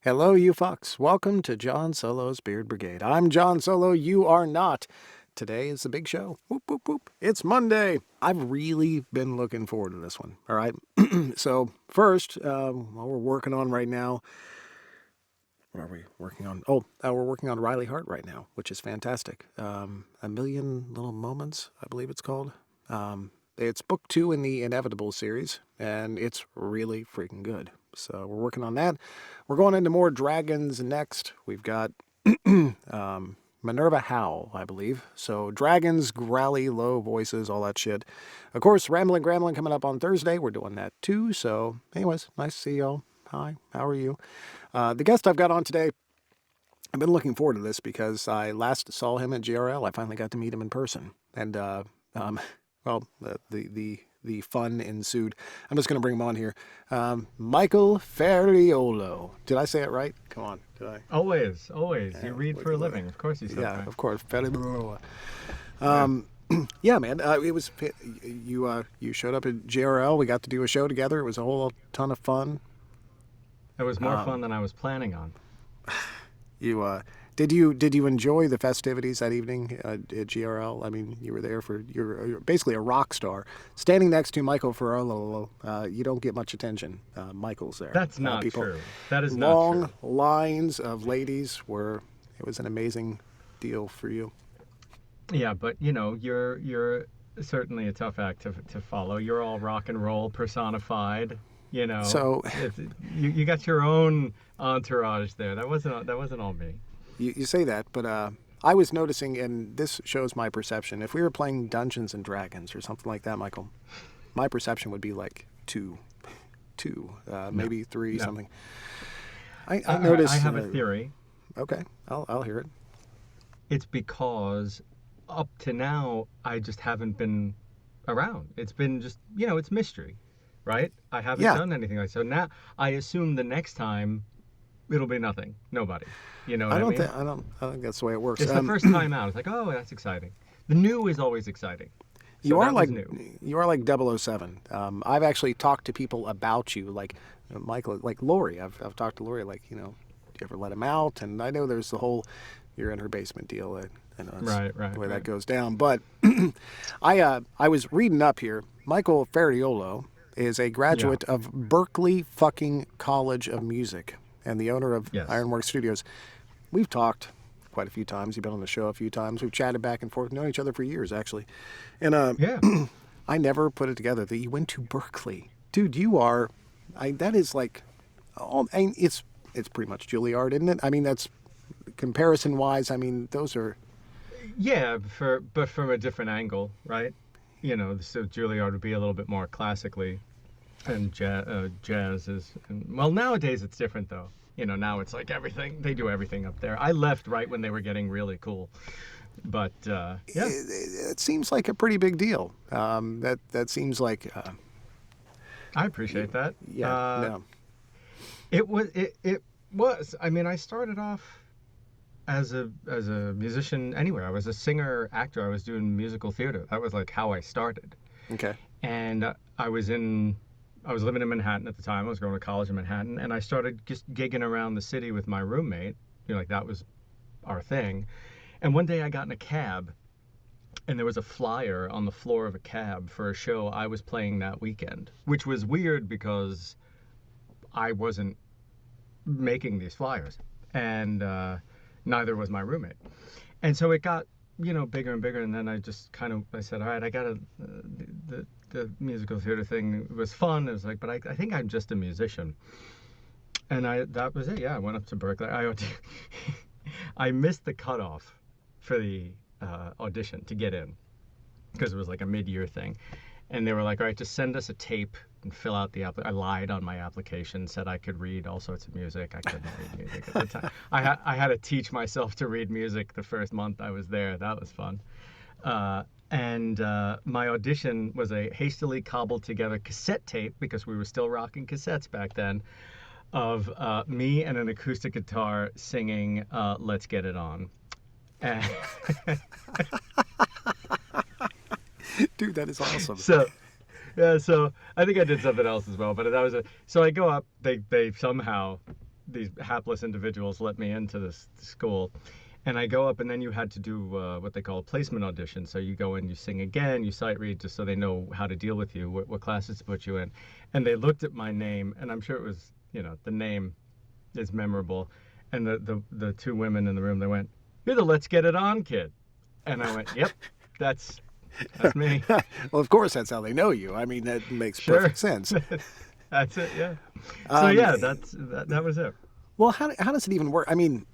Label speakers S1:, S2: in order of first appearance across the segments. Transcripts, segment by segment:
S1: Hello, you fucks. Welcome to John Solo's Beard Brigade. I'm John Solo. You are not. Today is the big show. Whoop, whoop, whoop. It's Monday. I've really been looking forward to this one. All right. So, first, what we're working on right now. What are we working on? We're working on Riley Hart right now, which is fantastic. A Million Little Moments, I believe it's called. It's book 2 in the Inevitable series, and it's really freaking good. So we're working on that. We're going into more dragons next. We've got Minerva Howl, I believe. So dragons, growly, low voices, all that shit. Of course, Rambling Grambling coming up on Thursday. We're doing that too. So anyways, nice to see y'all. Hi, how are you? The guest I've got on today, I've been looking forward to this because I last saw him at GRL. I finally got to meet him in person. And, the fun ensued. I'm just going to bring him on here. Michael Ferraiuolo. Did I say it right? Come on. Did I?
S2: Always. You read for a living. Of course you said that.
S1: Yeah, of course. Ferraiuolo. Yeah, man. It was you showed up at JRL. We got to do a show together. It was a whole ton of fun.
S2: It was more fun than I was planning on.
S1: Did you enjoy the festivities that evening at GRL? I mean, you were there you're basically a rock star. Standing next to Michael Ferraiuolo, you don't get much attention. Michael's there.
S2: That's not true. That is not
S1: long
S2: true.
S1: lines of ladies it was an amazing deal for you.
S2: Yeah, but you're certainly a tough act to follow. You're all rock and roll personified.
S1: So
S2: you got your own entourage there. That wasn't all me.
S1: You say that, but I was noticing, and this shows my perception. If we were playing Dungeons and Dragons or something like that, Michael, my perception would be like two, maybe three,
S2: No.
S1: something. I noticed.
S2: I have a theory.
S1: Okay, I'll hear it.
S2: It's because up to now I just haven't been around. It's been just it's mystery, right? I haven't done anything like so. Now I assume the next time it'll be nothing, nobody. You know what I mean?
S1: I don't think that's the way it works.
S2: It's the first time out. It's like, oh, that's exciting. The new is always exciting. So
S1: you are
S2: that
S1: like
S2: was new.
S1: You are like 007. I've actually talked to people about you, like Michael, like Lori. I've talked to Lori, like do you ever let him out? And I know there's the whole you're in her basement deal. I know that's
S2: Right.
S1: the way that goes down. But I was reading up here. Michael Ferraiuolo is a graduate of Berkeley fucking College of Music and the owner of Ironworks Studios. We've talked quite a few times. You've been on the show a few times. We've chatted back and forth. We've known each other for years, actually. And I never put it together that you went to Berkeley. Dude, you are... that is like... it's pretty much Juilliard, isn't it? I mean, that's... Comparison-wise, I mean, those are...
S2: Yeah, but from a different angle, right? So Juilliard would be a little bit more classically, and jazz is... well, nowadays it's different, though. Now it's like everything. They do everything up there. I left right when they were getting really cool. But, yeah.
S1: It seems like a pretty big deal. That seems like...
S2: I appreciate that.
S1: Yeah,
S2: It was. I mean, I started off as a musician anywhere. I was a singer, actor. I was doing musical theater. That was like how I started.
S1: Okay.
S2: And I was living in Manhattan at the time. I was going to college in Manhattan, and I started just gigging around the city with my roommate. Like that was our thing. And one day I got in a cab, and there was a flyer on the floor of a cab for a show I was playing that weekend, which was weird because I wasn't making these flyers, and neither was my roommate. And so it got bigger and bigger, and then I said, all right, I gotta the musical theater thing was fun. It was like, but I think I'm just a musician. And that was it. Yeah, I went up to Berkeley. I missed the cutoff for the audition to get in because it was like a mid-year thing. And they were like, all right, just send us a tape and fill out the I lied on my application, said I could read all sorts of music. I couldn't read music at the time. I had to teach myself to read music the first month I was there. That was fun. And my audition was a hastily cobbled together cassette tape, because we were still rocking cassettes back then, of me and an acoustic guitar singing Let's Get It On.
S1: Dude, that is awesome.
S2: So I think I did something else as well, but that was so I go up, they somehow these hapless individuals let me into this school. And I go up, and then you had to do what they call a placement audition. So you go in, you sing again, you sight read, just so they know how to deal with you, what classes to put you in. And they looked at my name, and I'm sure it was, the name is memorable. And the two women in the room, they went, "You're the Let's Get It On kid." And I went, "Yep, that's me."
S1: Well, of course, that's how they know you. I mean, that makes
S2: Sure.
S1: perfect sense.
S2: That's it, yeah. So
S1: Um,
S2: yeah, that was it.
S1: well, how does it even work? I mean,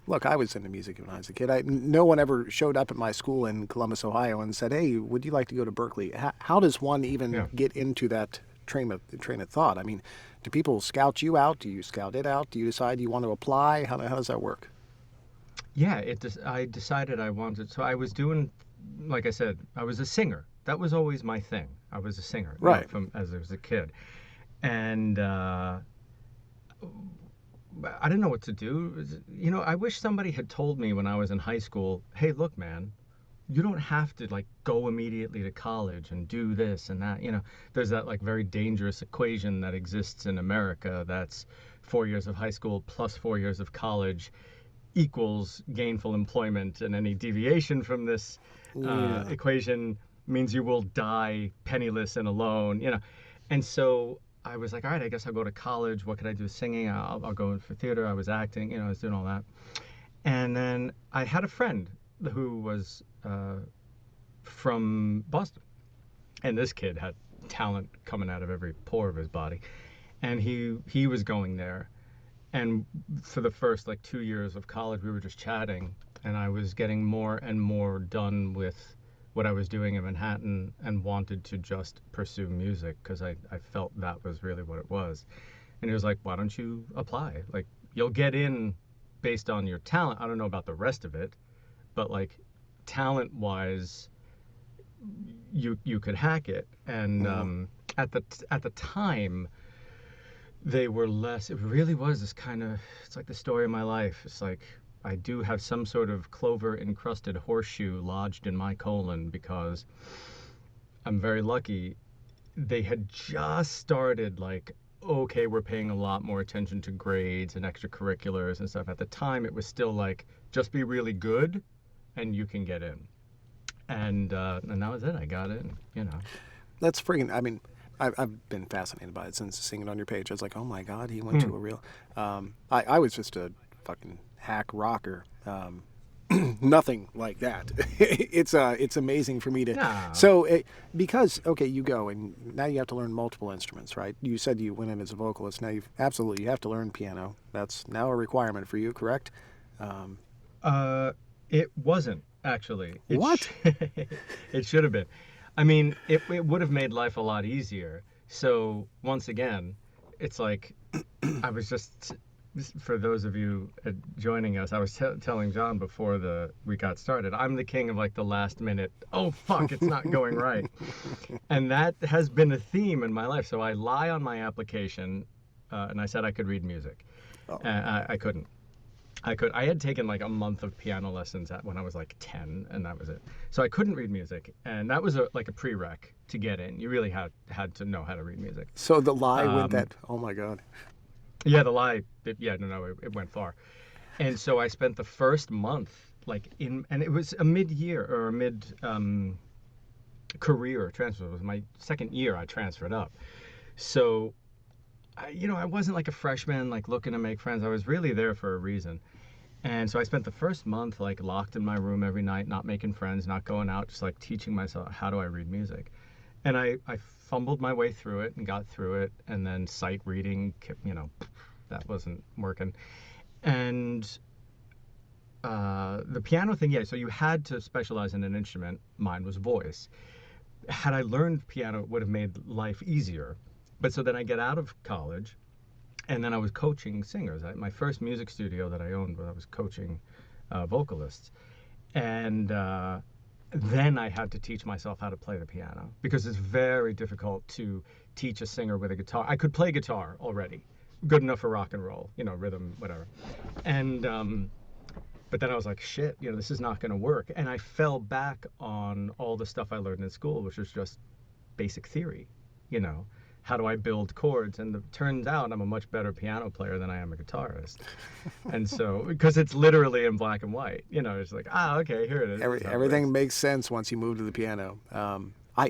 S1: look, I was into music when I was a kid. No one ever showed up at my school in Columbus, Ohio, and said, "Hey, would you like to go to Berkeley?" How does one even
S2: Yeah.
S1: get into that train of thought? I mean, do people scout you out? Do you scout it out? Do you decide you want to apply? How does that work?
S2: Yeah, I decided I wanted, so I was doing, like I said, I was a singer. That was always my thing. I was a singer,
S1: Right.
S2: from as I was a kid. And I didn't know what to do. I wish somebody had told me when I was in high school, "Hey, look, man, you don't have to like go immediately to college and do this and that." There's that like very dangerous equation that exists in America that's 4 years of high school plus 4 years of college equals gainful employment, and any deviation from this
S1: Yeah.
S2: equation means you will die penniless and alone. And so I was like, all right, I guess I'll go to college. What could I do? Singing. I'll go in for theater. I was acting. I was doing all that. And then I had a friend who was from Boston, and this kid had talent coming out of every pore of his body, and he was going there. And for the first like 2 years of college, we were just chatting, and I was getting more and more done with what I was doing in Manhattan, and wanted to just pursue music because I felt that was really what it was. And he was like, "Why don't you apply? Like, you'll get in based on your talent. I don't know about the rest of it, but like talent wise, you could hack it." And
S1: Mhm.
S2: at the time, they were less. It really was this kind of. It's like the story of my life. It's like I do have some sort of clover encrusted horseshoe lodged in my colon, because I'm very lucky. They had just started, like, okay, we're paying a lot more attention to grades and extracurriculars and stuff. At the time, it was still like, just be really good and you can get in. And that was it. I got in.
S1: That's freaking. I mean, I've been fascinated by it since seeing it on your page. I was like, oh my god, he went
S2: Hmm.
S1: to a real. I was just a fucking hack rocker. Nothing like that. It's amazing for me to.
S2: No.
S1: So because okay, you go and now you have to learn multiple instruments, right? You said you went in as a vocalist. Now you have to learn piano. That's now a requirement for you, correct? Um,
S2: Uh, it wasn't actually.
S1: what?
S2: It should have been. I mean, it would have made life a lot easier. So once again, it's like I was just, for those of you joining us, I was telling John before we got started, I'm the king of like the last minute. Oh fuck, it's not going right, and that has been a theme in my life. So I lie on my application, and I said I could read music.
S1: Oh,
S2: I couldn't. I had taken like a month of piano lessons when I was like 10, and that was it. So I couldn't read music, and that was like a prereq to get in. You really had to know how to read music.
S1: so the lie went
S2: Um,
S1: that. Oh my god.
S2: yeah, the lie. Yeah, no, it went far. And so I spent the first month like and it was a mid-year or a mid career transfer. It was my second year I transferred up. So I wasn't like a freshman like looking to make friends. I was really there for a reason. And so I spent the first month like locked in my room every night, not making friends, not going out, just like teaching myself how do I read music. And I fumbled my way through it and got through it, and then sight reading, that wasn't working. And the piano thing, yeah. So you had to specialize in an instrument. Mine was voice. Had I learned piano, it would have made life easier. But so then I get out of college, and then I was coaching singers. My first music studio that I owned, I was coaching vocalists, and then I had to teach myself how to play the piano, because it's very difficult to teach a singer with a guitar. I could play guitar already, good enough for rock and roll, rhythm, whatever. And but then I was like, shit, this is not going to work. And I fell back on all the stuff I learned in school, which was just basic theory, you know, how do I build chords? And it turns out I'm a much better piano player than I am a guitarist. And so, because it's literally in black and white, it's like, okay, here it is. This is how it
S1: Everything
S2: works.
S1: makes sense once you move to the piano.
S2: Yeah,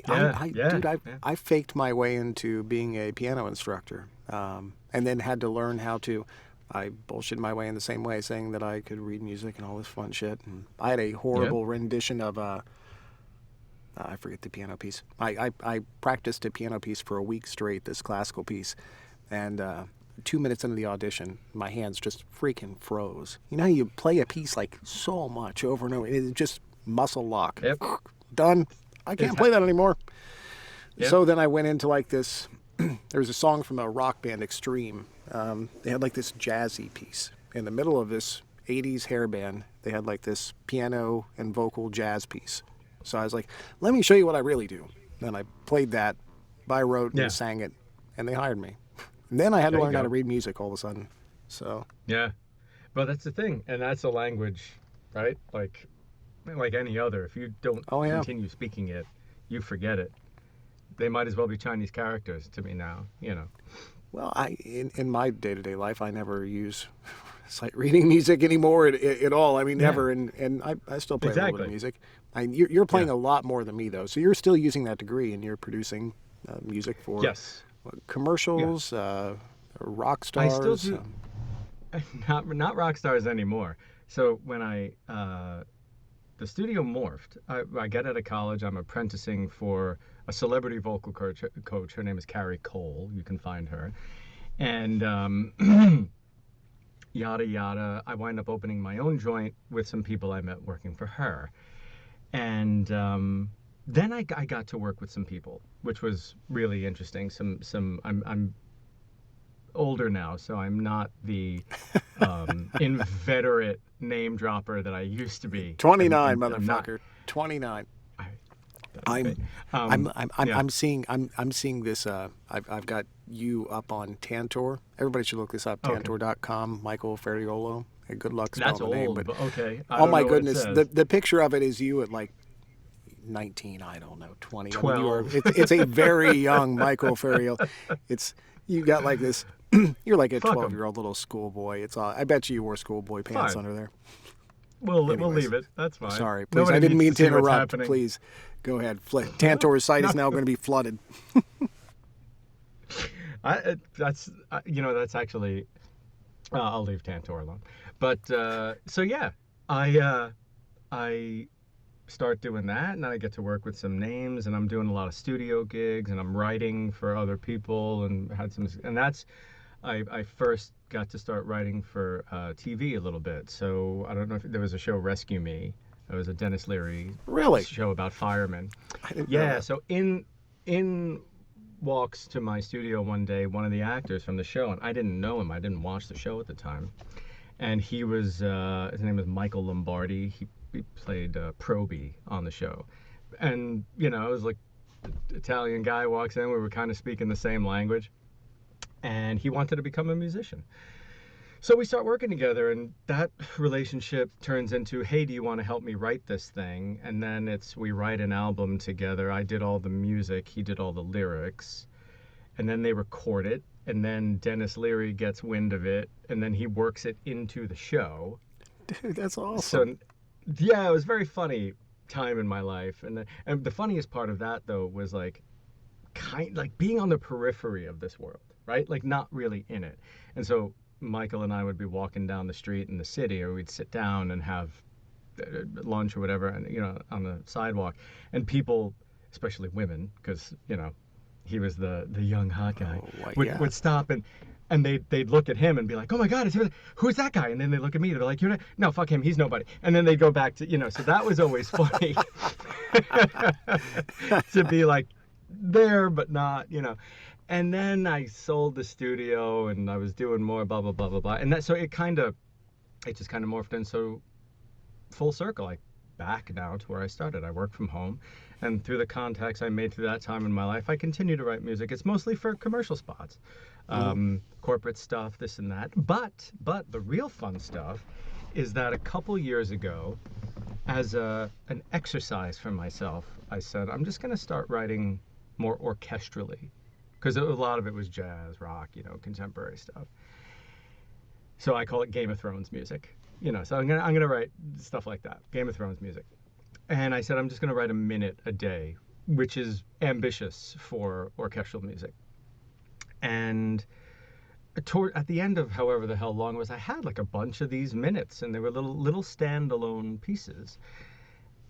S2: yeah,
S1: Dude,
S2: yeah.
S1: I faked my way into being a piano instructor, and then had to learn how to. I bullshit my way in the same way, saying that I could read music and all this fun shit. And I had a
S2: Yeah.
S1: horrible rendition of I forget the piano piece. I practiced a piano piece for a week straight, this classical piece, and 2 minutes into the audition, my hands just freaking froze. You know how you play a piece like so much over and over, it's just muscle lock.
S2: Yep.
S1: Done. I
S2: It's
S1: can't play that anymore.
S2: Yep.
S1: So then I went into like this. There was a song from a rock band, Extreme. They had like this jazzy piece in the middle of this 80s hair band. They had like this piano and vocal jazz piece. So I was like, let me show you what I really do. Then I played that by rote
S2: Yeah.
S1: and sang it, and they hired me. And then I had to
S2: There you
S1: learn how to
S2: go.
S1: read music all of a sudden. So
S2: Yeah. But that's the thing, and that's a language, right? Like any other. If you don't
S1: oh yeah.
S2: continue speaking it, you forget it. They might as well be Chinese characters to me now.
S1: Well, in my day-to-day life, I never use sight reading music anymore at all. I mean,
S2: Yeah.
S1: never. And I still play a little bit of
S2: Exactly.
S1: music. You're playing
S2: Yeah.
S1: a lot more than me, though. So you're still using that degree, and you're producing music for
S2: Yes. Yeah.
S1: commercials, rock
S2: I still
S1: stars.
S2: do. Not rock stars anymore. So when the studio morphed. I get out of college. I'm apprenticing for a celebrity vocal coach. Her name is Carrie Cole. You can find her. And yada yada. I wind up opening my own joint with some people I met working for her. And then I got to work with some people, which was really interesting. I'm older now, so I'm not the inveterate name dropper that I used to be.
S1: 29,
S2: I'm not.
S1: motherfucker. 29.
S2: I, that's
S1: I'm
S2: okay. Yeah.
S1: I'm seeing this. I've got you up on Tantor. Everybody should look this up.
S2: Okay.
S1: Tantor.com. Michael Ferraiuolo. Hey, good luck
S2: That's
S1: spelling the name,
S2: old,
S1: but
S2: but okay. I
S1: oh
S2: don't
S1: my
S2: know what it
S1: goodness,
S2: says.
S1: the picture of it is you at like 19. I don't know, 20. I mean, you are.
S2: 12.
S1: It's a very young Michael Ferraiuolo. It's you got like this. You're like a
S2: Fuck 'em.
S1: 12-year-old little schoolboy. It's all. I bet you wore schoolboy pants
S2: Fine.
S1: under there.
S2: We'll
S1: Anyways.
S2: leave it. That's fine.
S1: Sorry, please.
S2: Nobody
S1: I didn't
S2: needs
S1: mean to
S2: see what's
S1: interrupt.
S2: happening.
S1: Please go ahead. Tantor's site is now going to be flooded.
S2: That's actually. I'll leave Tantor alone. But so yeah, I start doing that, and then I get to work with some names, and I'm doing a lot of studio gigs, and I'm writing for other people, and I first got to start writing for TV a little bit. So I don't know if there was a show, Rescue Me. It was a Dennis Leary
S1: Really?
S2: show about firemen.
S1: I didn't know
S2: Yeah,
S1: that.
S2: so in walks to my studio one day one of the actors from the show, and I didn't know him. I didn't watch the show at the time. And he was his name was Michael Lombardi. He played Proby on the show. And it was like Italian guy walks in, we were kind of speaking the same language, and he wanted to become a musician. So we start working together, and that relationship turns into, hey, do you want to help me write this thing? And then we write an album together. I did all the music, he did all the lyrics, and then they record it, and then Dennis Leary gets wind of it, and then he works it into the show.
S1: Dude, that's awesome.
S2: So yeah, it was a very funny time in my life. And the funniest part of that, though, was like being on the periphery of this world, right? Like not really in it. And so Michael and I would be walking down the street in the city, or we'd sit down and have lunch or whatever, and on the sidewalk, and people, especially women, because he was the young hot guy, would stop and they'd look at him and be like, oh my God, who's that guy? And then they look at me, they're like, no, fuck him, he's nobody. And then they go back to, so that was always funny to be like there, but not. And then I sold the studio, and I was doing more blah, blah, blah, blah, blah. And so it just kind of morphed in. So full circle, back now to where I started. I work from home, and through the contacts I made through that time in my life, I continue to write music. It's mostly for commercial spots, corporate stuff, this and that. But the real fun stuff is that a couple years ago, as an exercise for myself, I said, I'm just going to start writing more orchestrally. because a lot of it was jazz, rock, contemporary stuff. So I call it Game of Thrones music. So I'm gonna write stuff like that, Game of Thrones music. And I said I'm just gonna write a minute a day, which is ambitious for orchestral music. And at the end of however the hell long it was, I had like a bunch of these minutes, and they were little standalone pieces.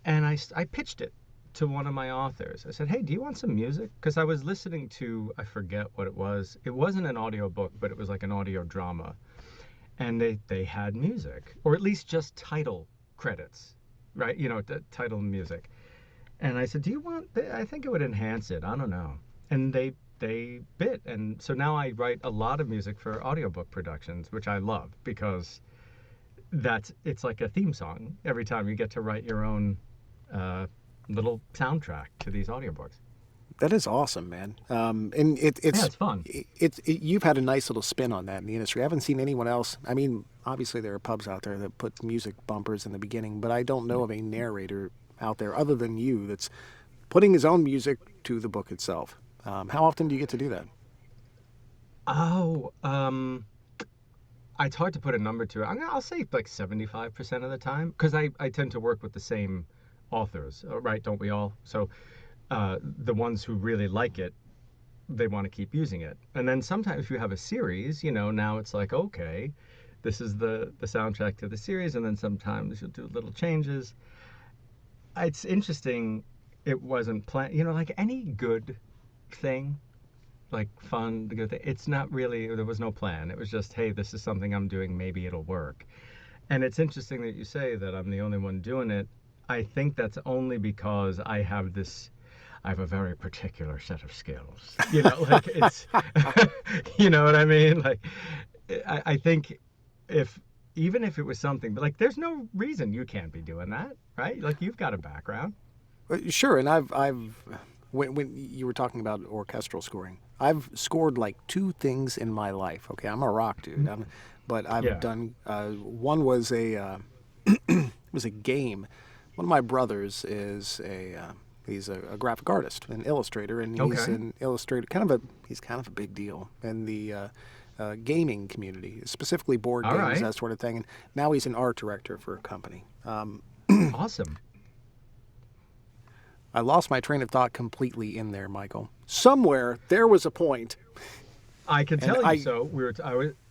S2: And I pitched it to one of my authors. I said, "Hey, do you want some music?" Because I was listening to, I forget what it was. It wasn't an audio book, but it was like an audio drama, and they had music, or at least just title credits, right? The title music. And I said, "Do you want? I think it would enhance it. I don't know." And they bit, and so now I write a lot of music for audiobook productions, which I love because it's like a theme song every time you get to write your own uh, little soundtrack to these audiobooks.
S1: That is awesome, man. And
S2: Yeah, it's fun.
S1: you've had a nice little spin on that in the industry. I haven't seen anyone else. I mean, obviously there are pubs out there that put music bumpers in the beginning, but I don't know of a narrator out there other than you that's putting his own music to the book itself. How often do you get to do that?
S2: Oh, it's hard to put a number to it. I'll say like 75% of the time, because I tend to work with the same authors, right? Don't we all? So the ones who really like it, they want to keep using it. And then sometimes if you have a series, now it's like, okay, this is the soundtrack to the series, and then sometimes you'll do little changes. It's interesting. It wasn't planned, like any good thing, like fun, the good thing. It's not really. There was no plan. It was just, hey, this is something I'm doing. Maybe it'll work. And it's interesting that you say that I'm the only one doing it. I think that's only because I have a very particular set of skills. Like it's, you know what I mean? Like, I think if, even if it was something, but like, there's no reason you can't be doing that, right? Like, you've got a background.
S1: Sure, and when you were talking about orchestral scoring, I've scored like two things in my life. Okay, I'm a rock dude, but I've
S2: Yeah.
S1: done. One was it was a game. One of my brothers is he's a graphic artist, an illustrator, and he's
S2: Okay.
S1: an illustrator. He's kind of a big deal in the gaming community, specifically board
S2: All
S1: games,
S2: right.
S1: that sort of thing. And now he's an art director for a company.
S2: Awesome.
S1: I lost my train of thought completely in there, Michael. Somewhere there was a point,
S2: I can
S1: and
S2: tell you.
S1: I
S2: So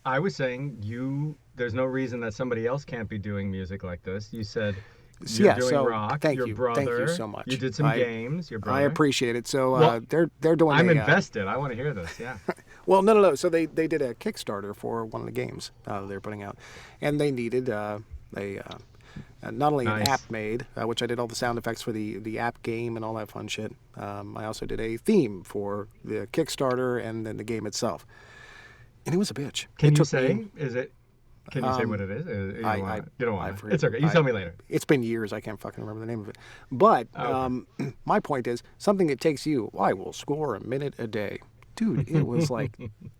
S2: I was saying there's no reason that somebody else can't be doing music like this. You said you're
S1: yeah.
S2: doing
S1: So
S2: rock.
S1: thank
S2: Your
S1: you
S2: brother,
S1: so
S2: you
S1: much.
S2: did some games. Your
S1: I
S2: brother.
S1: appreciate it. So
S2: Well,
S1: they're doing
S2: I'm
S1: a
S2: invested. I want to hear this. Yeah.
S1: well, no. So they did a Kickstarter for one of the games they're putting out, and they needed not only an app
S2: Nice.
S1: made, which I did all the sound effects for the app game and all that fun shit. I also did a theme for the Kickstarter and then the game itself, and it was a bitch.
S2: Can
S1: It
S2: you
S1: took me.
S2: say? Is it? Can you say what it is? You
S1: I
S2: don't
S1: I
S2: want to. You don't
S1: I
S2: want to.
S1: for
S2: It's okay. You
S1: I
S2: tell me later.
S1: it's been years. I can't fucking remember the name of it. But
S2: Okay.
S1: my point is something that takes you. I will score a minute a day, dude. It was like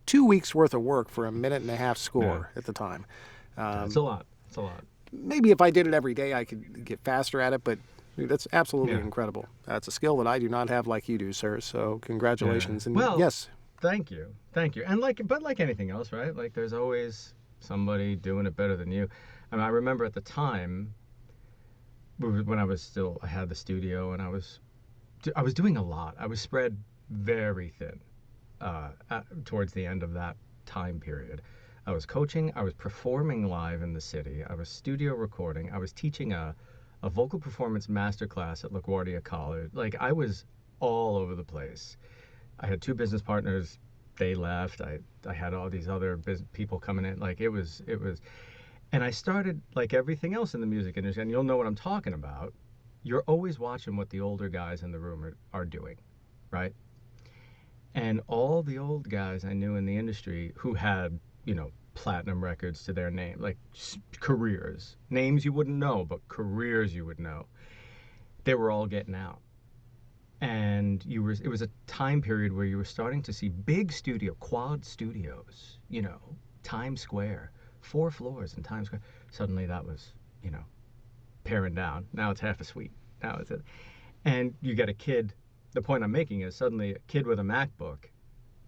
S1: 2 weeks worth of work for a minute and a half
S2: Yeah.
S1: score at the time.
S2: That's a lot. It's a lot.
S1: Maybe if I did it every day, I could get faster at it. But dude, that's absolutely
S2: Yeah.
S1: incredible. That's a skill that I do not have like you do, sir. So
S2: Yeah.
S1: congratulations. And
S2: Well,
S1: yes,
S2: thank you. Thank you. And but like anything else, right? Like there's always somebody doing it better than you. I mean, I remember at the time when I had the studio, and I was doing a lot. I was spread very thin towards the end of that time period. I was coaching, I was performing live in the city, I was studio recording, I was teaching a vocal performance masterclass at LaGuardia College. Like I was all over the place. I had two business partners. They left. I had all these other people coming in. Like it was, and I started like everything else in the music industry. And you'll know what I'm talking about. You're always watching what the older guys in the room are doing, right? And all the old guys I knew in the industry who had, platinum records to their name, like careers, names you wouldn't know, but careers you would know, they were all getting out. And it was a time period where you were starting to see big quad studios, Times Square, 4 floors in Times Square. Suddenly that was, you know, paring down. Now it's half a suite. Now and you get a kid. The point I'm making is suddenly a kid with a MacBook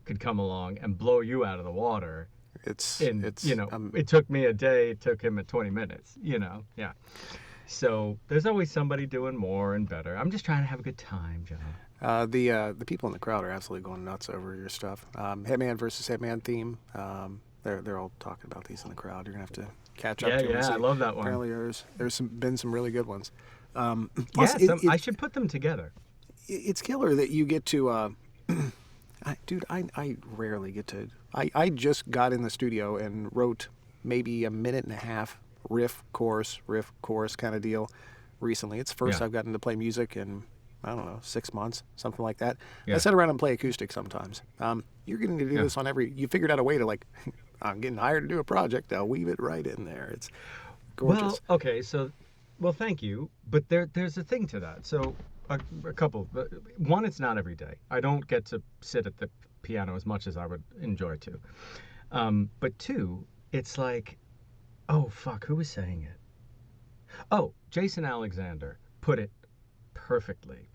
S2: could come along and blow you out of the water.
S1: It's
S2: In,
S1: it's
S2: it took me a day, it took him at 20 minutes, yeah. So there's always somebody doing more and better. I'm just trying to have a good time, John.
S1: the people in the crowd are absolutely going nuts over your stuff. Hitman versus Hitman theme. They're all talking about these in the crowd. You're gonna have to catch up
S2: Yeah,
S1: to them and
S2: yeah, I
S1: see.
S2: love that one.
S1: Apparently, been some really good ones. Plus,
S2: Yeah, I should put them together.
S1: it's killer that you get to. I rarely get to. I just got in the studio and wrote maybe a minute and a half riff, chorus kind of deal recently. It's the first
S2: Yeah.
S1: I've gotten to play music in, I don't know, 6 months, something like that.
S2: Yeah.
S1: I sit around and play acoustic sometimes. You're getting to do this on every. You figured out a way to like. I'm getting hired to do a project. I'll weave it right in there. It's gorgeous.
S2: Well, okay, so, thank you, but there's a thing to that. So, a couple. One, it's not every day. I don't get to sit at the piano as much as I would enjoy to. But two, it's like, oh fuck, who was saying it? Oh, Jason Alexander put it perfectly.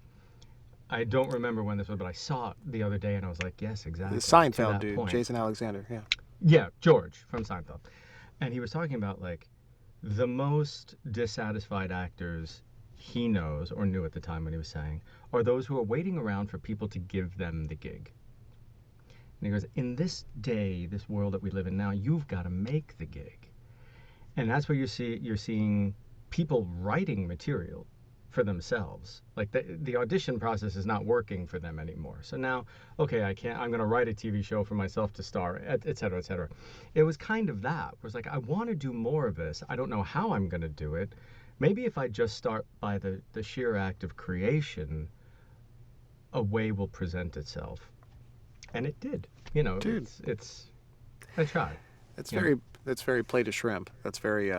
S2: I don't remember when this was, but I saw it the other day and I was like, yes, exactly.
S1: The
S2: to
S1: Seinfeld
S2: that
S1: dude,
S2: point.
S1: Jason Alexander. Yeah.
S2: Yeah, George from Seinfeld. And he was talking about like the most dissatisfied actors he knows or knew at the time when he was saying are those who are waiting around for people to give them the gig. And he goes, in this day, this world that we live in now, you've got to make the gig. And that's where you're seeing people writing material for themselves. Like the audition process is not working for them anymore. So now, okay, I'm going to write a TV show for myself to star, et cetera, et cetera. It was kind of that. It was like, I want to do more of this. I don't know how I'm going to do it. Maybe if I just start by the sheer act of creation, a way will present itself. And it did.
S1: Dude.
S2: I tried.
S1: That's very play to shrimp. That's very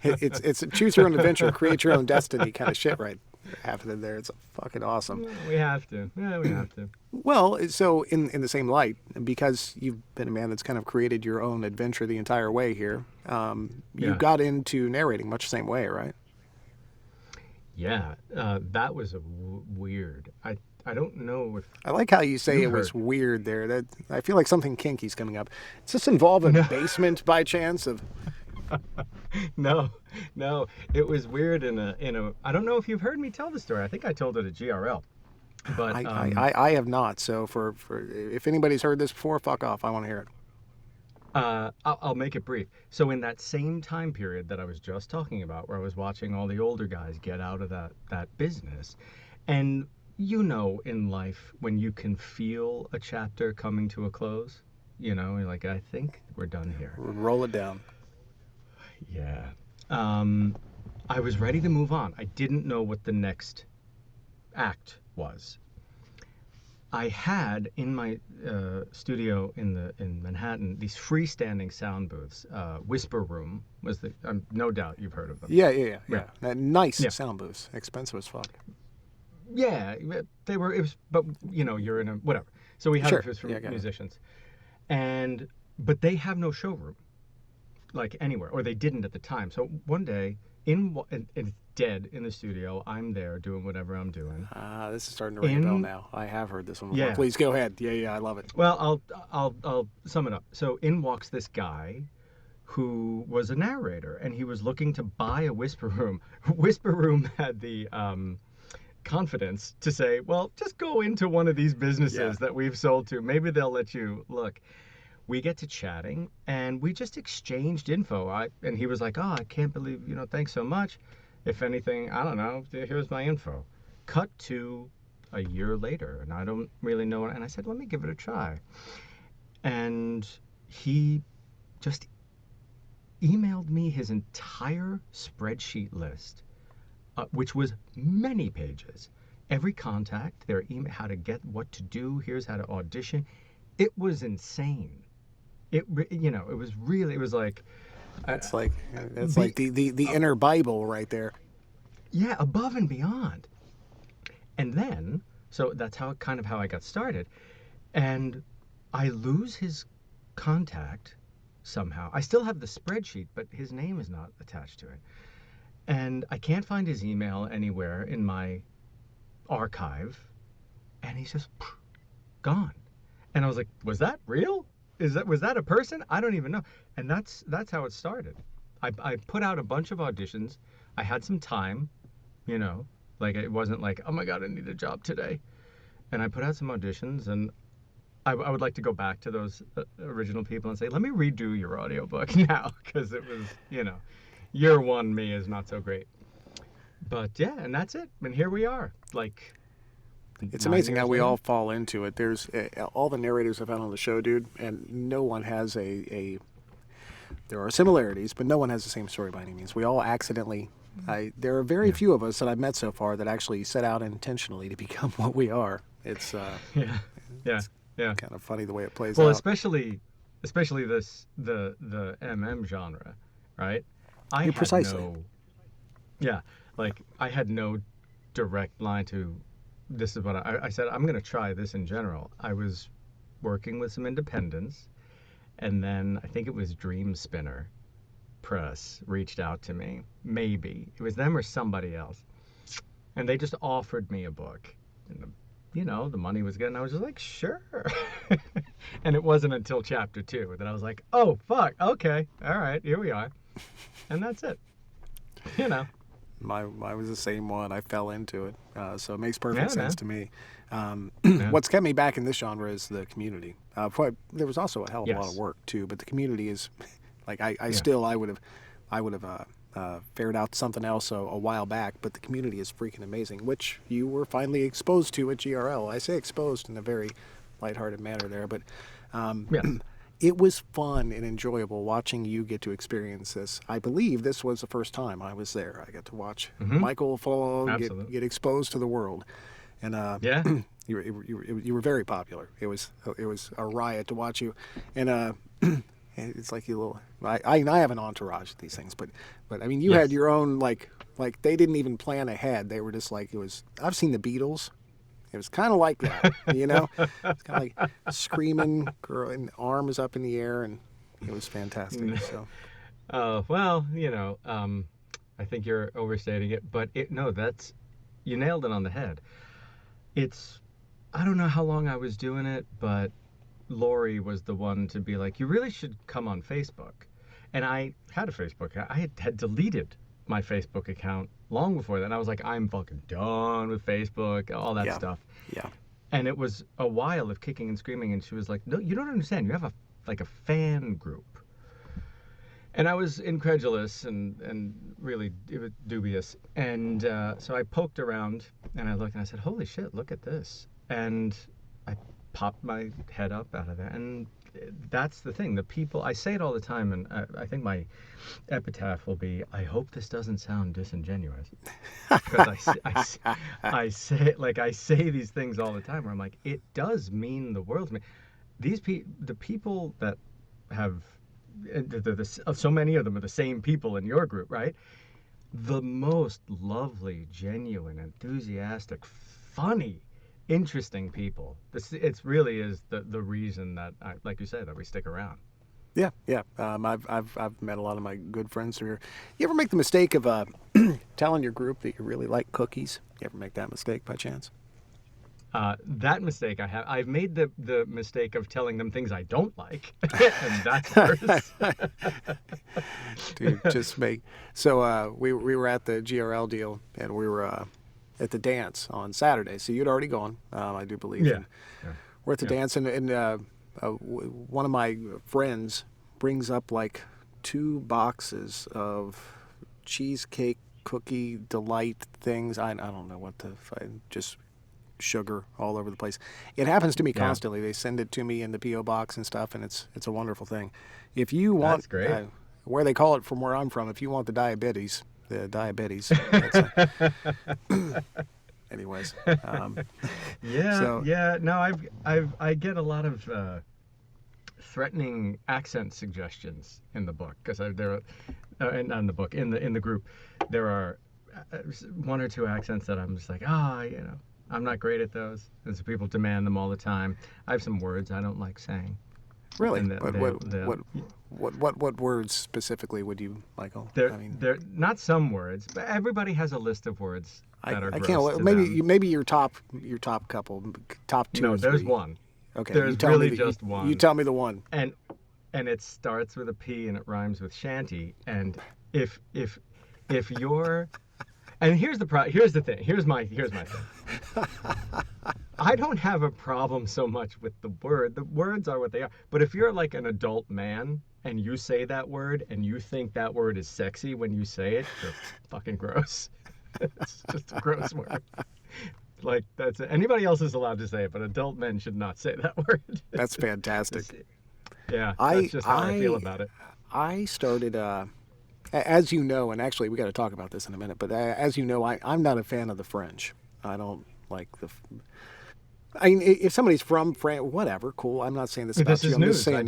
S1: it's a choose your own adventure, create your own destiny kind of shit right happening there. It's fucking awesome.
S2: We have to. Yeah, we have to.
S1: Well, so in the same light, because you've been a man that's kind of created your own adventure the entire way here, you
S2: Yeah.
S1: got into narrating much the same way, right?
S2: Yeah, that was weird. I don't know if
S1: I like how you say
S2: You
S1: it was
S2: heard.
S1: weird there. That I feel like something kinky's coming up. Does this involve a
S2: No.
S1: basement by chance? Of
S2: no, it was weird in a. I don't know if you've heard me tell the story. I think I told it at GRL, but
S1: I have not. So for if anybody's heard this before, fuck off. I want to hear it.
S2: I'll make it brief. So in that same time period that I was just talking about, where I was watching all the older guys get out of that business, and in life when you can feel a chapter coming to a close, you're like, I think we're done here.
S1: Roll it down.
S2: Yeah. I was ready to move on. I didn't know what the next act was. I had in my studio in Manhattan these freestanding sound booths. Whisper Room was no doubt you've heard of them.
S1: Yeah.
S2: Yeah.
S1: Nice
S2: Yeah.
S1: sound booths. Expensive as fuck.
S2: Yeah, they were. It was, but you're in a whatever. So we had
S1: Sure.
S2: it for
S1: Yeah, got it.
S2: musicians, but they have no showroom, like anywhere, or they didn't at the time. So one day, it's dead in the studio. I'm there doing whatever I'm doing.
S1: This is starting to ring a bell now. I have heard this one before.
S2: Yeah.
S1: Please go ahead. Yeah, I love it.
S2: Well, I'll sum it up. So in walks this guy who was a narrator, and he was looking to buy a Whisper Room. Whisper Room had the confidence to say, well, just go into one of these businesses that we've sold to. Maybe they'll let you look. We get to chatting, and we just exchanged info. And he was like, oh, I can't believe, thanks so much. If anything, I don't know, here's my info. Cut to a year later, and I don't really know. And I said, let me give it a try. And he just emailed me his entire spreadsheet list, which was many pages. Every contact, their email, how to get, what to do, here's how to audition. It was insane. It was like...
S1: That's like the inner Bible right there.
S2: Yeah, above and beyond. And then, so that's how I got started. And I lose his contact somehow. I still have the spreadsheet, but his name is not attached to it. And I can't find his email anywhere in my archive. And he's just gone. And I was like, was that real? Was that a person? I don't even know. And that's how it started. I put out a bunch of auditions. I had some time, you know, like it wasn't like, oh my God, I need a job today. And I put out some auditions, and I would like to go back to those original people and say, let me redo your audiobook now, because it was, year one me is not so great. But yeah, and that's it. And here we are, like
S1: It's
S2: nine
S1: amazing how
S2: years
S1: we
S2: later.
S1: all fall into it. There's all the narrators I've had on the show, dude, and no one has there are similarities, but no one has the same story by any means. We all accidentally. There are very
S2: Yeah.
S1: few of us that I've met so far that actually set out intentionally to become what we are.
S2: Yeah. Yeah.
S1: It's
S2: Yeah.
S1: kind of funny the way it plays
S2: Well,
S1: out.
S2: especially this the MM genre, right? I
S1: Yeah,
S2: had
S1: precisely.
S2: no Yeah, like I had no direct line to this is what I said. I'm going to try this in general. I was working with some independents, and then I think it was Dream Spinner Press reached out to me. Maybe it was them or somebody else, and they just offered me a book, and the money was good, and I was just like, sure. And it wasn't until chapter 2 that I was like, oh fuck, okay, all right, here we are, and that's it. You know,
S1: I was the same one. I fell into it, so it makes perfect
S2: yeah,
S1: sense
S2: man,
S1: to me.
S2: yeah,
S1: What's kept me back in this genre is the community. There was also a hell of a lot of
S2: yes,
S1: work too, but the community is like
S2: yeah.
S1: I would have fared out something else a while back, but the community is freaking amazing, which you were finally exposed to at GRL. I say exposed in a very lighthearted manner there, but
S2: Yes.
S1: it was fun and enjoyable watching you get to experience this. I believe this was the first time I was there. I got to watch
S2: Mm-hmm.
S1: Michael Ferraiuolo
S2: Absolutely.
S1: get exposed to the world, and
S2: Yeah.
S1: you were very popular. It was a riot to watch you, and it's like you little. I have an entourage of these things, but I mean you had
S2: Yes.
S1: your own like they didn't even plan ahead. They were just like it was. I've seen the Beatles. It was kind of like that, you know. It's kind of like screaming, girl, and arms up in the air, and it was fantastic. So
S2: Well, I think you're overstating it, but no, you nailed it on the head. It's, I don't know how long I was doing it, but Lori was the one to be like, you really should come on Facebook. And I had a Facebook. I had deleted my Facebook account long before that. And I was like, I'm fucking done with Facebook, all that
S1: yeah,
S2: stuff.
S1: yeah,
S2: And it was a while of kicking and screaming. And she was like, no, you don't understand. You have a fan group. And I was incredulous and really dubious. And so I poked around and I looked and I said, holy shit, look at this. And I popped my head up out of there. And that's the thing. The people, I say it all the time, and I think my epitaph will be, I hope this doesn't sound disingenuous. Because I say these things all the time where I'm like, it does mean the world to me. The people that have so many of them are the same people in your group, right? The most lovely, genuine, enthusiastic, funny, interesting people. It's really is the reason that, like you said, that we stick around.
S1: yeah, yeah. I've met a lot of my good friends through here. You ever make the mistake of telling your group that you really like cookies? You ever make that mistake by chance?
S2: That mistake I have. I've made the mistake of telling them things I don't like, and that's worse.
S1: Dude, just make. So we were at the GRL deal, and we were at the dance on Saturday. So you'd already gone, I do believe.
S2: Yeah.
S1: And
S2: Yeah.
S1: we're at the
S2: Yeah.
S1: dance, and one of my friends brings up like 2 boxes of cheesecake cookie delight things. I don't know what just sugar all over the place. It happens to me
S2: Yeah.
S1: constantly. They send it to me in the PO box and stuff, and it's a wonderful thing. If you want,
S2: That's great.
S1: where they call it from where I'm from, if you want the diabetes. That's anyways.
S2: Yeah,
S1: So
S2: yeah. No, I get a lot of threatening accent suggestions in the book because there, not in the book, in the group, there are uh, one or two accents that I'm just like, I'm not great at those, and so people demand them all the time. I have some words I don't like saying,
S1: really,
S2: and
S1: but
S2: they'll
S1: what words specifically would you, Michael? I mean,
S2: they're not some words, but everybody has a list of words
S1: I
S2: that are
S1: I
S2: gross
S1: can't.
S2: to
S1: Maybe
S2: them.
S1: maybe your top couple, top two
S2: No,
S1: or
S2: there's
S1: three.
S2: one.
S1: Okay,
S2: There's really just
S1: you
S2: one,
S1: tell me the one.
S2: and it starts with a P and it rhymes with shanty. And if if if you're and here's the thing. Here's my thing. I don't have a problem so much with the word. The words are what they are. But if you're like an adult man and you say that word and you think that word is sexy when you say it, you're fucking gross. It's just a gross word. Like that's it. Anybody else is allowed to say it, but adult men should not say that word.
S1: That's fantastic.
S2: Yeah, that's
S1: I
S2: just how I feel about it.
S1: I started as you know, and actually we got to talk about this in a minute. But as you know, I'm not a fan of the French. I don't like the. I mean, if somebody's from France, whatever, cool. I'm not saying this about
S2: This
S1: you.
S2: is
S1: I'm just
S2: news.
S1: saying
S2: I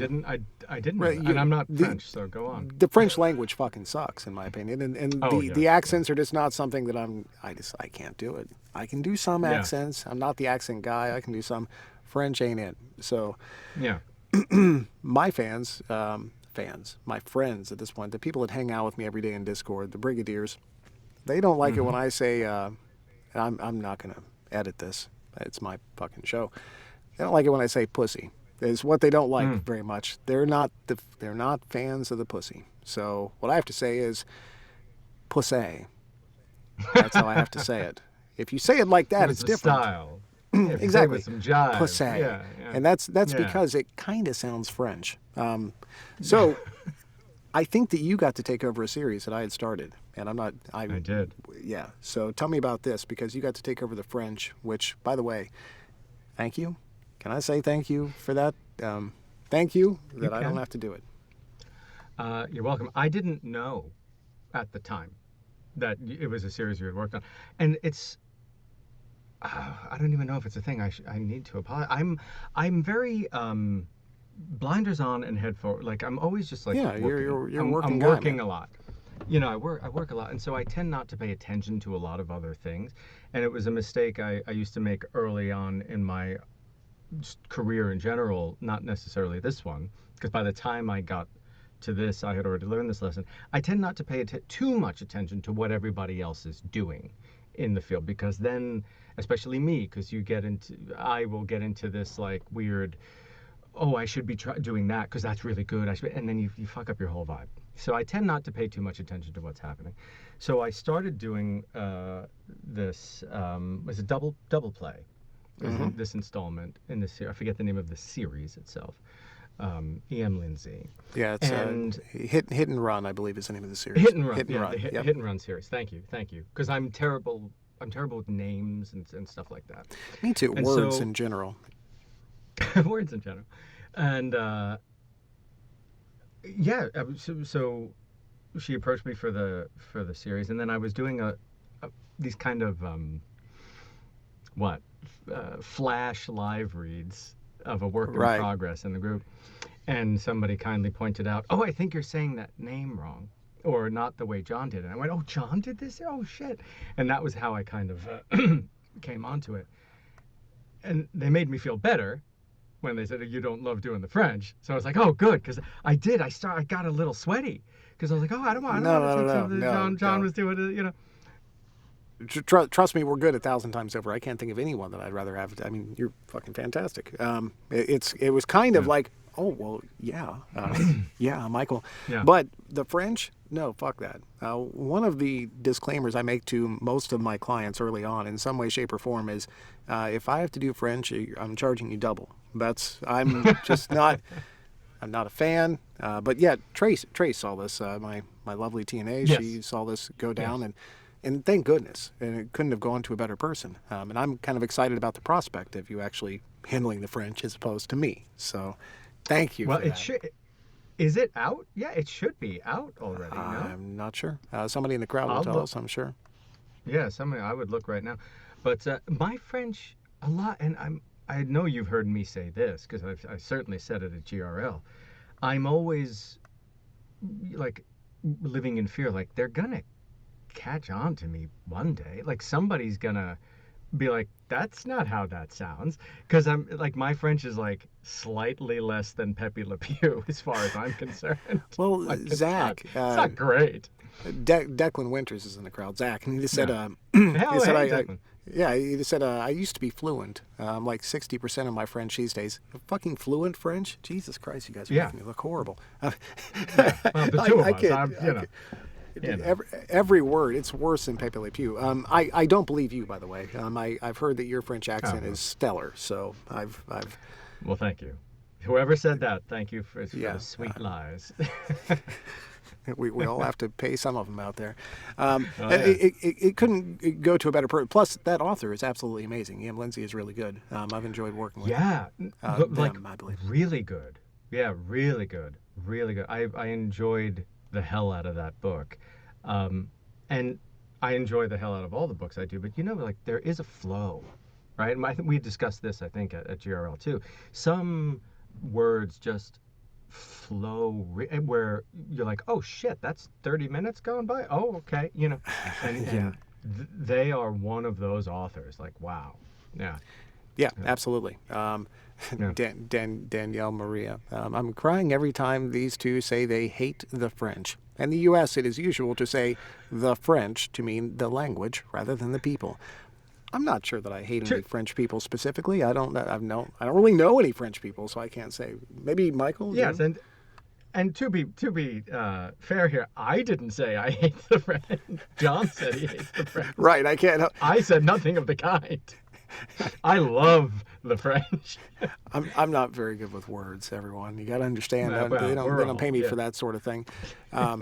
S2: didn't know
S1: right,
S2: that. And I'm not French, so go on.
S1: the French language fucking sucks in my opinion, and
S2: Oh
S1: the
S2: yeah, yeah,
S1: accents are just not something that I can't do it. I can do some
S2: yeah,
S1: accents. I'm not the accent guy. I can do some. French ain't it. So
S2: yeah.
S1: my my friends at this point, the people that hang out with me every day in Discord, the Brigadiers, they don't like it
S2: Hmm.
S1: when I say, I'm not gonna edit this. It's my fucking show. They don't like it when I say pussy. Is what they don't like
S2: Mm.
S1: very much. They're not fans of the pussy. So what I have to say is pussy. That's how I have to say it. If you say it like that,
S2: With
S1: it's
S2: the
S1: different.
S2: style. Yeah, if you say it with
S1: Exactly.
S2: some jive.
S1: Pussy.
S2: Yeah, yeah,
S1: And that's
S2: yeah.
S1: because it kind of sounds French. So I think that you got to take over a series that I had started, and I'm not.
S2: I did.
S1: Yeah. So tell me about this because you got to take over the French, which, by the way, thank you. Can I say thank you for that? Thank you
S2: You
S1: that I don't
S2: can.
S1: have to do it.
S2: You're welcome. I didn't know at the time that it was a series you had worked on, and it's. I don't even know if it's a thing. I need to apologize. I'm very blinders on and head forward. Like I'm always just like
S1: Yeah,
S2: working.
S1: you're a working
S2: I'm
S1: guy,
S2: working
S1: man.
S2: a lot. You know, I work a lot, and so I tend not to pay attention to a lot of other things. And it was a mistake I used to make early on in my career in general, not necessarily this one, because by the time I got to this, I had already learned this lesson. I tend not to pay too much attention to what everybody else is doing in the field, because then, especially me, because I will get into this like weird, oh, I should be doing that because that's really good. And then you fuck up your whole vibe. So I tend not to pay too much attention to what's happening. So I started doing this was a double play is
S1: Hmm.
S2: this installment in this series. I forget the name of the series itself. E.M. Lindsay.
S1: Yeah, it's
S2: And
S1: hit and run, I believe, is the name of the series.
S2: Hit and Run.
S1: Hit and
S2: Yeah,
S1: run.
S2: the
S1: Yep.
S2: hit and Run series. Thank you. Thank you. Because I'm terrible. I'm terrible with names and stuff like that.
S1: Me too.
S2: And
S1: Words
S2: so,
S1: in general.
S2: words in general. And yeah, so she approached me for the series, and then I was doing these kind of what flash live reads of a work in
S1: Right.
S2: progress in the group, and somebody kindly pointed out, "Oh, I think you're saying that name wrong, or not the way John did it." And I went, "Oh, John did this? Oh shit!" And that was how I kind of came onto it, and they made me feel better when they said you don't love doing the French. So I was like, oh, good, because I got a little sweaty because I was like, oh, I don't
S1: No,
S2: want to
S1: no,
S2: take
S1: no,
S2: something that
S1: no,
S2: John
S1: no.
S2: was doing,
S1: Trust me, we're good 1,000 times over. I can't think of anyone that I'd rather have. I mean, you're fucking fantastic. It was kind of
S2: Yeah,
S1: like, oh well, yeah, yeah, Michael.
S2: yeah,
S1: But the French, no, fuck that. One of the disclaimers I make to most of my clients early on, in some way, shape, or form, is if I have to do French, I'm charging you double. I'm just not. I'm not a fan, but yeah, Trace saw this. My lovely TNA,
S2: yes,
S1: she saw this go down,
S2: yes.
S1: and thank goodness, and it couldn't have gone to a better person. And I'm kind of excited about the prospect of you actually handling the French as opposed to me. So, thank you
S2: Well,
S1: for
S2: it
S1: that.
S2: should. Is it out? Yeah, it should be out already. No,
S1: I'm not sure. Somebody in the crowd will
S2: I'll
S1: tell
S2: look.
S1: us, I'm sure.
S2: Yeah, somebody I would look right now, but my French a lot, and I know you've heard me say this because I certainly said it at GRL. I'm always like living in fear, like they're gonna catch on to me one day. Like somebody's gonna be like, that's not how that sounds. Because I'm like, my French is like slightly less than Pepe Le Pew as far as I'm concerned.
S1: Well,
S2: Like
S1: Zach,
S2: it's not great.
S1: Declan Winters is in the crowd, Zach, and he just said,
S2: Yeah.
S1: he
S2: Hell,
S1: said,
S2: hey, Declan.
S1: yeah, he just said, I used to be fluent, like 60% of my French these days. Fucking fluent French? Jesus Christ, you guys are
S2: Yeah.
S1: making me look horrible.
S2: Yeah. Well, the two of
S1: I
S2: us,
S1: can't,
S2: I'm,
S1: I can't.
S2: you know.
S1: Every word, it's worse than Pepe Le Pew. I don't believe you, by the way. I've heard that your French
S2: Oh,
S1: accent is
S2: well.
S1: stellar, so
S2: Well, thank you. Whoever said that, thank you for the
S1: yeah.
S2: sweet lies.
S1: We all have to pay some of them out there.
S2: Oh yeah.
S1: It couldn't go to a better person. Plus, that author is absolutely amazing. Ian Lindsay is really good. I've enjoyed working with
S2: Yeah, like
S1: them, I believe.
S2: really good. Yeah, really good. Really good. I enjoyed the hell out of that book. And I enjoy the hell out of all the books I do, but like there is a flow, right? And I think we discussed this, I think, at GRL too. Some words just flow where you're like, oh shit, that's 30 minutes going by. Oh, okay, and
S1: Yeah.
S2: they are one of those authors. Like, wow, yeah,
S1: Yeah,
S2: yeah,
S1: absolutely.
S2: yeah.
S1: Danielle Maria. I'm crying every time these two say they hate the French. In the U.S., it is usual to say the French to mean the language rather than the people. I'm not sure that I hate any
S2: Sure.
S1: French people specifically. I don't. I don't really know any French people, so I can't say. Maybe Michael. Do
S2: Yes,
S1: you?
S2: and to be fair here, I didn't say I hate the French. John said he hates the French.
S1: Right. I can't.
S2: I said nothing of the kind. I love the French.
S1: I'm not very good with words. Everyone, you got to understand.
S2: Well,
S1: They
S2: we're
S1: don't
S2: all,
S1: pay me
S2: yeah.
S1: for that sort of thing. Um,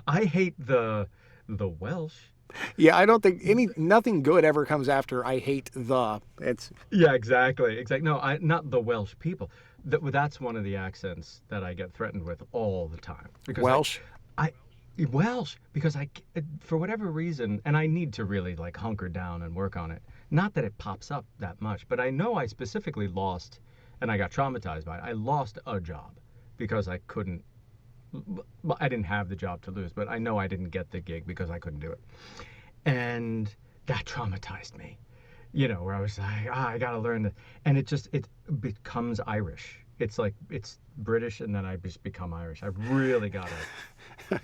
S2: I hate the Welsh.
S1: yeah, I don't think nothing good ever comes after I hate the. It's
S2: Yeah, exactly. Exactly. No, not the Welsh people. That's one of the accents that I get threatened with all the time because
S1: Welsh.
S2: I Welsh because for whatever reason, and I need to really like hunker down and work on it. Not that it pops up that much, but I know I specifically lost, and I got traumatized by it. I lost a job because I couldn't. Well, I didn't have the job to lose, but I know I didn't get the gig because I couldn't do it, and that traumatized me. Where I was like, I gotta learn this, and it becomes Irish. It's like it's British, and then I just become Irish. I really gotta
S1: I've,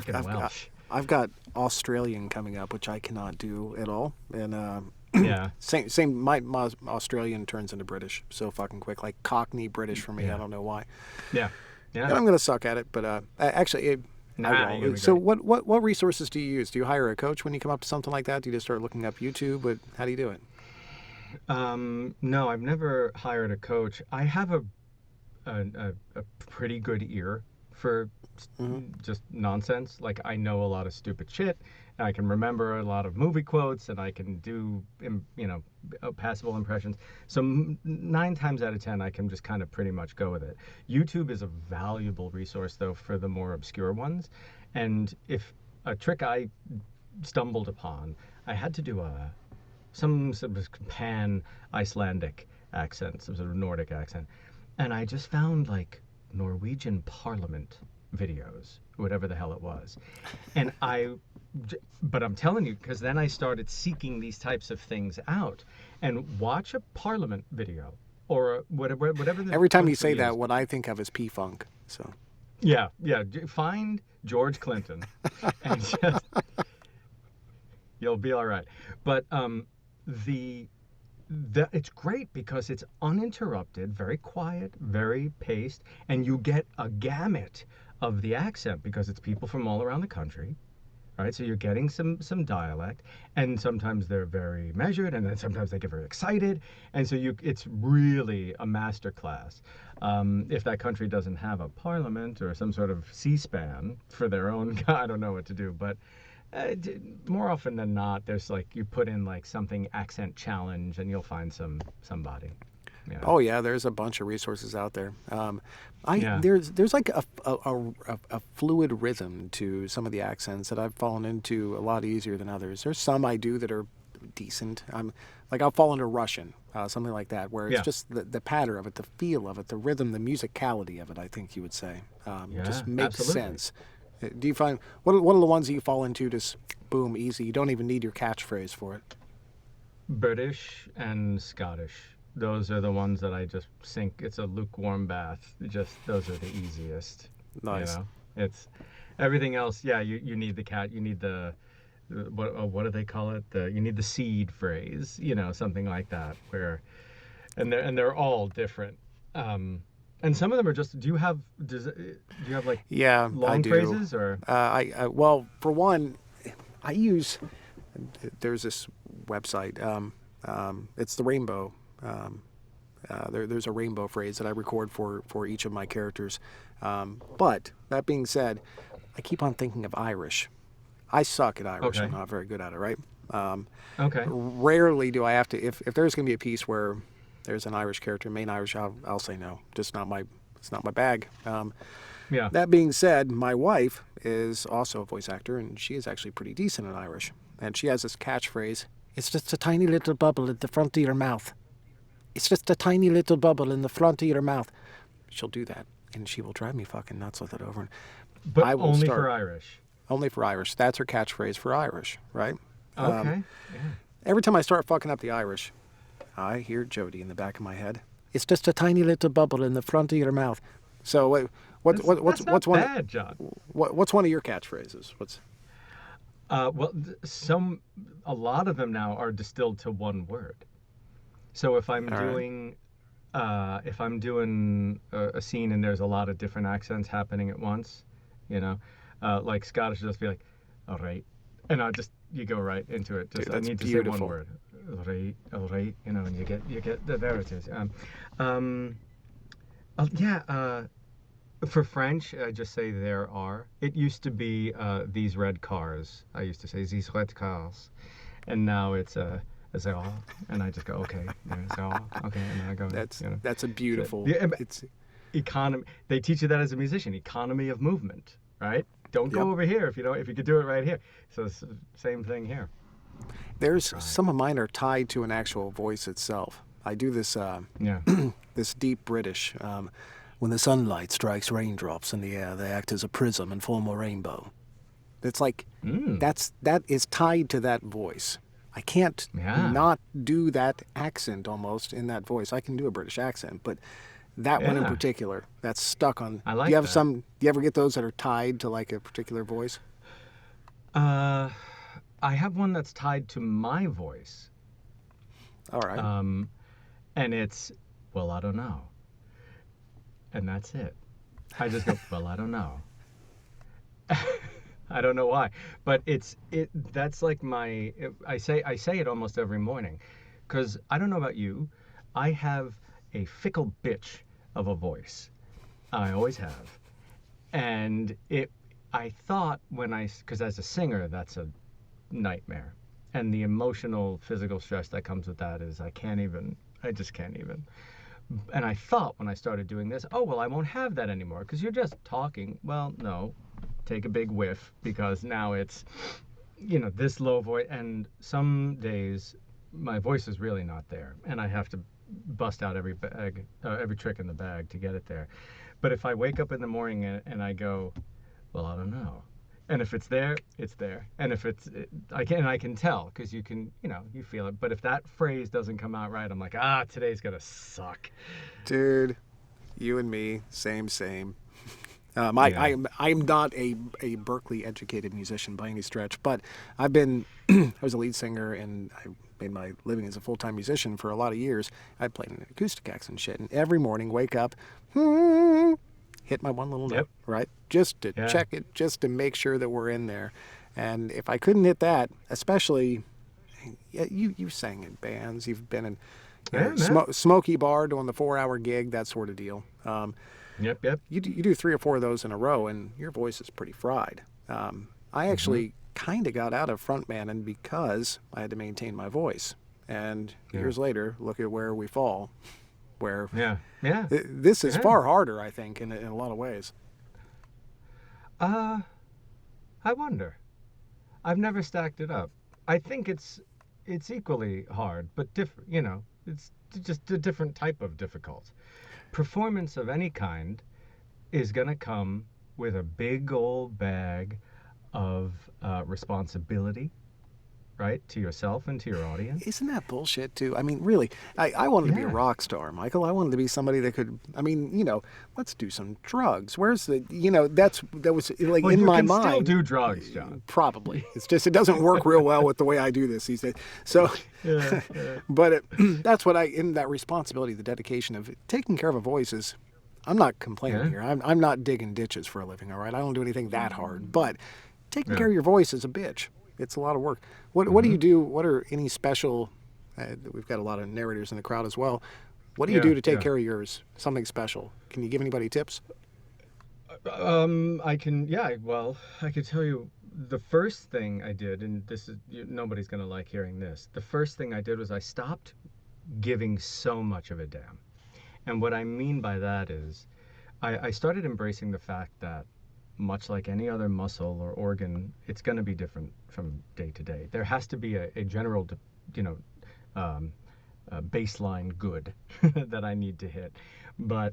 S2: fucking
S1: I've got
S2: Welsh.
S1: I've got Australian coming up, which I cannot do at all. And
S2: Yeah,
S1: same. My Australian turns into British so fucking quick, like Cockney British for me. I
S2: yeah,
S1: don't know why.
S2: yeah,
S1: And
S2: yeah.
S1: I'm gonna suck at it, but actually, I
S2: Nah, you're gonna
S1: won't.
S2: be
S1: So
S2: great.
S1: what resources do you use? Do you hire a coach when you come up to something like that? Do you just start looking up YouTube? But how do you do it?
S2: No, I've never hired a coach. I have a pretty good ear for
S1: Hmm.
S2: just nonsense. Like I know a lot of stupid shit. I can remember a lot of movie quotes, and I can do passable impressions. So 9 times out of 10, I can just kind of pretty much go with it. YouTube is a valuable resource though for the more obscure ones, and if a trick I stumbled upon, I had to do some sort of pan Icelandic accent, some sort of Nordic accent. And I just found like Norwegian Parliament videos, whatever the hell it was. And but I'm telling you, because then I started seeking these types of things out and watch a Parliament video or whatever the
S1: Every time you say
S2: country
S1: that,
S2: is.
S1: what I think of is P-Funk. So
S2: Yeah, yeah. Find George Clinton and just you'll be all right. But the it's great because it's uninterrupted, very quiet, very paced, and you get a gamut of the accent because it's people from all around the country, right? So you're getting some dialect, and sometimes they're very measured, and then sometimes they get very excited, and so it's really a master class. If that country doesn't have a parliament or some sort of C-SPAN for their own, I don't know what to do, but more often than not, there's like you put in like something accent challenge, and you'll find somebody. Yeah.
S1: oh yeah, there's a bunch of resources out there.
S2: Yeah.
S1: There's like a fluid rhythm to some of the accents that I've fallen into a lot easier than others. There's some I do that are decent. I'll fall into Russian, something like that, where it's
S2: Yeah.
S1: just the patter of it, the feel of it, the rhythm, the musicality of it. I think you would say
S2: Yeah.
S1: just makes
S2: Absolutely.
S1: sense. Do you find what are the ones that you fall into just boom easy? You don't even need your catchphrase for it.
S2: British and Scottish. Those are the ones that I just sink. It's a lukewarm bath. Just those are the easiest. You
S1: Nice.
S2: know, it's Everything else, yeah, you need the cat, you need the what do they call it? You need the seed phrase, something like that. Where and they're all different. Um, and some of them are just. Do you have like
S1: Yeah, I
S2: long
S1: do.
S2: phrases or?
S1: Well, for one, I use there's this website. It's the Rainbow. There's a rainbow phrase that I record for each of my characters. But that being said, I keep on thinking of Irish. I suck at Irish. I'm
S2: Okay,
S1: not very good at it, right? Um,
S2: okay,
S1: Rarely do I have to. If there's going to be a piece where there's an Irish character, main Irish, I'll say no. Just not my. It's not my bag.
S2: yeah.
S1: That being said, my wife is also a voice actor, and she is actually pretty decent at Irish. And she has this catchphrase: "It's just a tiny little bubble at the front of your mouth. It's just a tiny little bubble in the front of your mouth." She'll do that, and she will drive me fucking nuts with it over. And
S2: But
S1: I will
S2: only for
S1: start
S2: Irish.
S1: only for Irish. That's her catchphrase for Irish, right? Um,
S2: Okay. Yeah.
S1: every time I start fucking up the Irish, I hear Jody in the back of my head. It's just a tiny little bubble in the front of your mouth. So
S2: That's
S1: what's
S2: not
S1: one
S2: bad, John.
S1: what's one of your catchphrases? What's
S2: Well, a lot of them now are distilled to one word. So
S1: all right?
S2: if I'm doing a scene and there's a lot of different accents happening at once, you know, like Scottish will just be like, all right, and you go right into it.
S1: Dude,
S2: Just I
S1: that's
S2: need to say one
S1: beautiful.
S2: word, all right, and there it is. Um, yeah. For French, I just say there are. It used to be these red cars. I used to say these red cars, and now it's there are, and I just go okay, there's there are, okay, and then I go,
S1: That's a
S2: so,
S1: beautiful.
S2: yeah,
S1: It's
S2: economy. They teach you that as a musician, economy of movement, right? Don't
S1: yep.
S2: go over here if you could do it right here. So same thing here. I
S1: There's
S2: try.
S1: some of mine are tied to an actual voice itself. I do this
S2: Yeah.
S1: this deep British. When the sunlight strikes raindrops in the air, they act as a prism and form a rainbow. It's like
S2: Mm.
S1: that is tied to that voice. I can't
S2: Yeah.
S1: not do that accent almost in that voice. I can do a British accent, but that one in
S2: Yeah.
S1: particular, that's stuck on.
S2: I
S1: Do you
S2: like
S1: have
S2: that.
S1: some? Do you ever get those that are tied to like a particular voice?
S2: Uh, I have one that's tied to my voice.
S1: All right.
S2: Um, and it's, well, I don't know. And that's it. I just go, well, I don't know. I don't know why, but that's like I say it almost every morning cuz I don't know about you. I have a fickle bitch of a voice. I always have. And it I thought when I cuz as a singer that's a nightmare. And the emotional physical stress that comes with that is I just can't even. And I thought when I started doing this, oh, well, I won't have that anymore because you're just talking. Well, no, take a big whiff because now it's, this low voice. And some days my voice is really not there. And I have to bust out every trick in the bag to get it there. But if I wake up in the morning and I go, well, I don't know. And if it's there, it's there. And if I can tell because you feel it. But if that phrase doesn't come out right, I'm like, today's gonna suck.
S1: Dude, you and me, same, same.
S2: Yeah.
S1: I'm not a Berkeley educated musician by any stretch, but I've been I was a lead singer and I made my living as a full time musician for a lot of years. I played in acoustic acts and shit, and every morning wake up, hit my one little note,
S2: Yep.
S1: right, just to
S2: Yeah.
S1: check it, just to make sure that we're in there. And if I couldn't hit that, especially yeah, you sang in bands, you've been in
S2: Yeah, man.
S1: Smoky Bar doing the 4 hour gig, that sort of deal.
S2: Yep. Yep.
S1: You do 3 or 4 of those in a row, and your voice is pretty fried. I
S2: Mm-hmm.
S1: actually kind of got out of frontmanning because I had to maintain my voice. And
S2: Yeah.
S1: years later, look at where we fall. Where
S2: Yeah. Yeah.
S1: this is
S2: Yeah.
S1: far harder, I think, in a lot of ways.
S2: Uh, I wonder. I've never stacked it up. I think it's equally hard, but different. It's just a different type of difficult. Performance of any kind is gonna come with a big old bag of responsibility right? To yourself and to your audience.
S1: Isn't that bullshit too? I mean, really, I wanted to be a
S2: Yeah.
S1: rock star, Michael. I wanted to be somebody that could, I mean, let's do some drugs. Where's the, that was like
S2: Well,
S1: in
S2: you
S1: my
S2: can still
S1: mind.
S2: do drugs, John.
S1: Probably. It's just, it doesn't work real well with the way I do this these days. So,
S2: Yeah, yeah,
S1: but that's what in that responsibility, the dedication of taking care of a voice is, I'm not complaining
S2: yeah,
S1: here. I'm not digging ditches for a living, all right? I don't do anything that hard. But taking
S2: yeah.
S1: care of your voice is a bitch. It's a lot of work. What do
S2: Hmm.
S1: you do? What are any special, we've got a lot of narrators in the crowd as well. What do you
S2: Yeah,
S1: do to take
S2: yeah.
S1: care of yours? Something special. Can you give anybody tips?
S2: I can, yeah, well, I could tell you the first thing I did, and nobody's going to like hearing this. The first thing I did was I stopped giving so much of a damn. And what I mean by that is I started embracing the fact that much like any other muscle or organ, it's going to be different from day to day. There has to be a general, you know, um, baseline good that I need to hit. But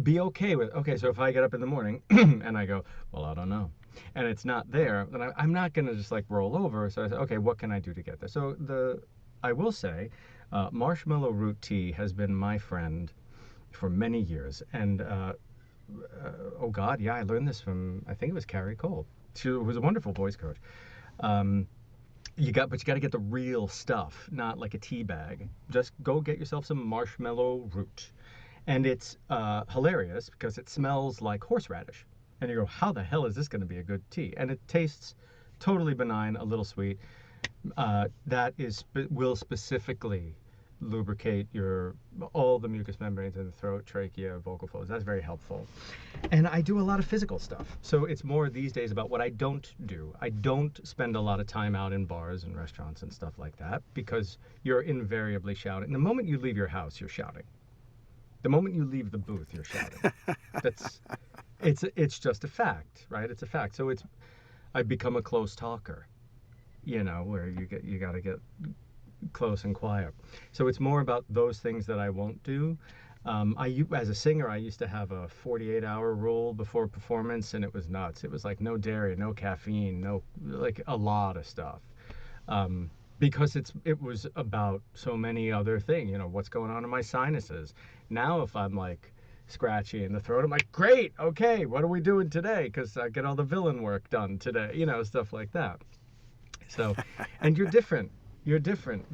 S2: be okay with, okay, so if I get up in the morning and I go, well, I don't know, and it's not there, then I'm not going to just like roll over. So I say, okay, what can I do to get there? So I will say, marshmallow root tea has been my friend for many years. And oh God, yeah, I learned this from, I think it was Carrie Cole. She was a wonderful voice coach. Um, but you got to get the real stuff, not like a tea bag. Just go get yourself some marshmallow root, and it's hilarious because it smells like horseradish, and you go, how the hell is this going to be a good tea? And it tastes totally benign, a little sweet. Will specifically lubricate your all the mucous membranes in the throat, trachea, vocal folds. That's very helpful. And I do a lot of physical stuff. So it's more these days about what I don't do. I don't spend a lot of time out in bars and restaurants and stuff like that because you're invariably shouting. The moment you leave your house, you're shouting. The moment you leave the booth, you're shouting. That's it's just a fact, right? It's a fact. So I've become a close talker, where you got to get close and quiet. So it's more about those things that I won't do. As a singer, I used to have a 48-hour rule before performance, and it was nuts. It was like no dairy, no caffeine, no, like a lot of stuff. Because it was about so many other things, what's going on in my sinuses. Now, if I'm like scratchy in the throat, I'm like, great, okay, what are we doing today? Because I get all the villain work done today, stuff like that. So, and you're different. You're different.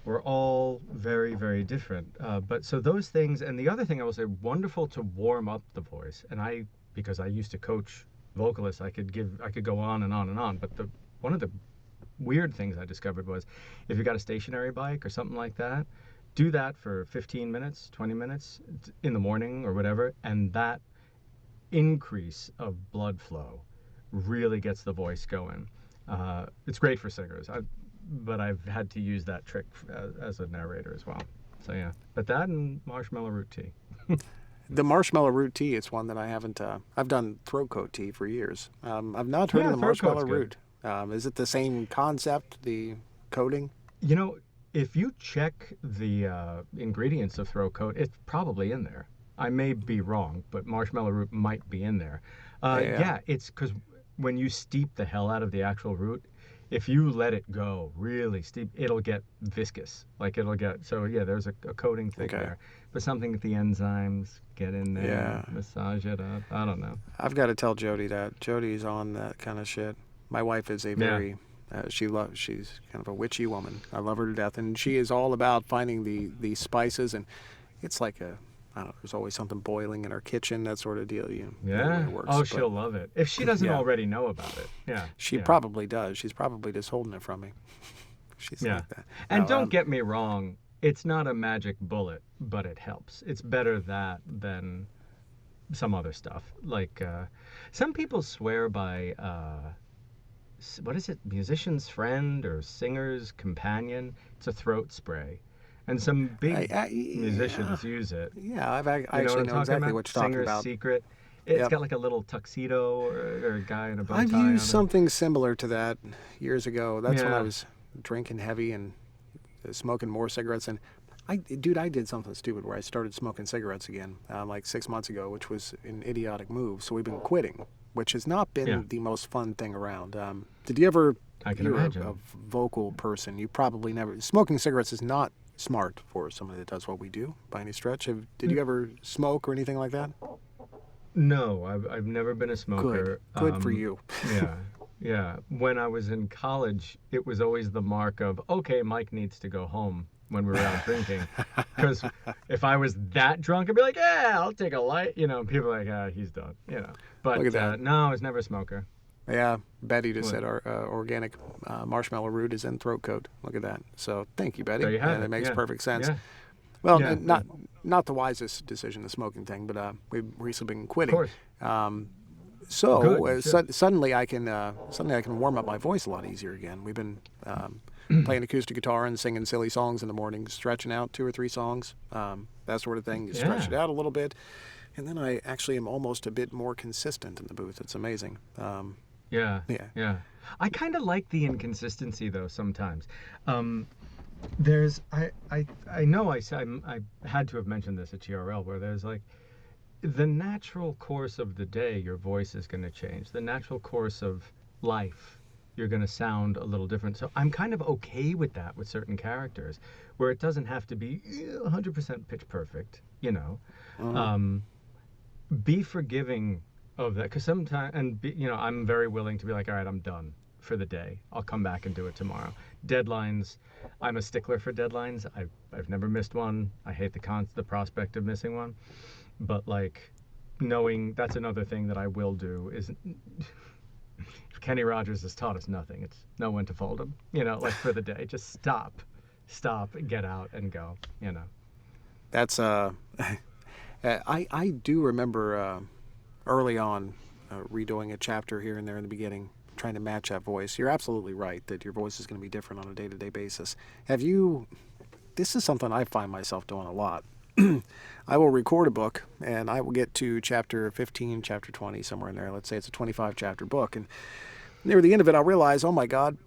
S2: We're all very, very different. But so those things, and the other thing I will say, wonderful to warm up the voice. And because I used to coach vocalists, I could go on and on and on. But one of the weird things I discovered was, if you got a stationary bike or something like that, do that for 15 minutes, 20 minutes in the morning or whatever, and that increase of blood flow really gets the voice going. It's great for singers, but I've had to use that trick as a narrator as well. So yeah, but that and marshmallow root tea.
S1: The marshmallow root tea, it's one that I haven't, I've done throat coat tea for years. I've not heard of
S2: Yeah,
S1: the
S2: throat coat's
S1: marshmallow
S2: good.
S1: root. Is it the same concept, the coating?
S2: You know, if you check the ingredients of throat coat, it's probably in there. I may be wrong, but marshmallow root might be in there.
S1: Yeah.
S2: Yeah, it's because when you steep the hell out of the actual root, if you let it go really steep, it'll get viscous. Like it'll get, so yeah, there's a coating thing
S1: Okay.
S2: there. But something with the enzymes, get in there,
S1: Yeah.
S2: massage it up. I don't know.
S1: I've got to tell Jody that. Jody's on that kind of shit. My wife is a
S2: Yeah.
S1: very, she's kind of a witchy woman. I love her to death. And she is all about finding the spices. And it's like I don't know, there's always something boiling in her kitchen, that sort of deal. You know the way
S2: Yeah.
S1: it works.
S2: Oh,
S1: But
S2: she'll love it. If she doesn't
S1: yeah,
S2: already know about it. Yeah.
S1: she
S2: Yeah.
S1: probably does. She's probably just holding it from me. She's
S2: Yeah.
S1: like that.
S2: And
S1: No,
S2: don't get me wrong, it's not a magic bullet, but it helps. It's better that than some other stuff. Like some people swear by what is it? Musician's friend or singer's companion. It's a throat spray. And some big
S1: yeah,
S2: musicians use it.
S1: yeah. I
S2: You know what
S1: actually
S2: I'm
S1: know
S2: talking
S1: exactly
S2: about?
S1: what you're talking
S2: Singer's
S1: about.
S2: Secret. It's
S1: Yep.
S2: got like a little tuxedo or a guy in a bow
S1: I've
S2: tie
S1: used
S2: on it.
S1: something similar to that years ago. That's when I
S2: Yeah.
S1: was drinking heavy and smoking more cigarettes. And I did something stupid where I started smoking cigarettes again, like 6 months ago, which was an idiotic move. So we've been quitting. which has not
S2: Yeah,
S1: been the most fun thing around. Did you ever?
S2: I can
S1: You're a
S2: imagine.
S1: vocal person. You probably never. Smoking cigarettes is not smart for somebody that does what we do by any stretch. Did you ever smoke or anything like that?
S2: No, I've never been a
S1: Good.
S2: smoker.
S1: Good for you.
S2: Yeah, yeah. When I was in college, it was always the mark of, okay, Mike needs to go home when we were out drinking. Because if I was that drunk, I'd be like, yeah, I'll take a light. And people are like, ah, he's done.
S1: Look at
S2: But
S1: that.
S2: no, I was never a smoker.
S1: Yeah, Betty just
S2: What?
S1: said our organic marshmallow root is in throat coat. Look at that. So thank you,
S2: There
S1: Betty.
S2: you have
S1: And it
S2: it.
S1: makes
S2: Yeah,
S1: perfect sense.
S2: yeah,
S1: Well,
S2: yeah, yeah.
S1: not the wisest decision, the smoking thing, but we've recently been
S2: Of
S1: quitting.
S2: course.
S1: So
S2: Good, you should.
S1: suddenly I can warm up my voice a lot easier again. We've been playing acoustic guitar and singing silly songs in the morning, stretching out 2 or 3 songs, that sort of thing. You stretch
S2: Yeah.
S1: it out a little bit, and then I actually am almost a bit more consistent in the booth. It's amazing.
S2: Yeah,
S1: Yeah.
S2: yeah. I kind of like the inconsistency though sometimes. Um, there's I know I had to have mentioned this at GRL where there's like the natural course of the day your voice is going to change. The natural course of life you're going to sound a little different. So I'm kind of okay with that with certain characters where it doesn't have to be 100% pitch perfect,
S1: Uh-huh.
S2: Um, be forgiving of that because sometimes I'm very willing to be like, all right, I'm done for the day, I'll come back and do it tomorrow. Deadlines, I'm a stickler for deadlines. I've never missed one. I hate the prospect of missing one, but like knowing that's another thing that I will do is Kenny Rogers has taught us nothing. It's know when to fold them, like for the day, just stop, get out and go.
S1: That's I do remember early on redoing a chapter here and there in the beginning, trying to match that voice. You're absolutely right that your voice is going to be different on a day-to-day basis. Have you? This is something I find myself doing a lot. I will record a book and I will get to chapter 15, chapter 20, somewhere in there. Let's say it's a 25 chapter book. And near the end of it, I'll realize, oh my God,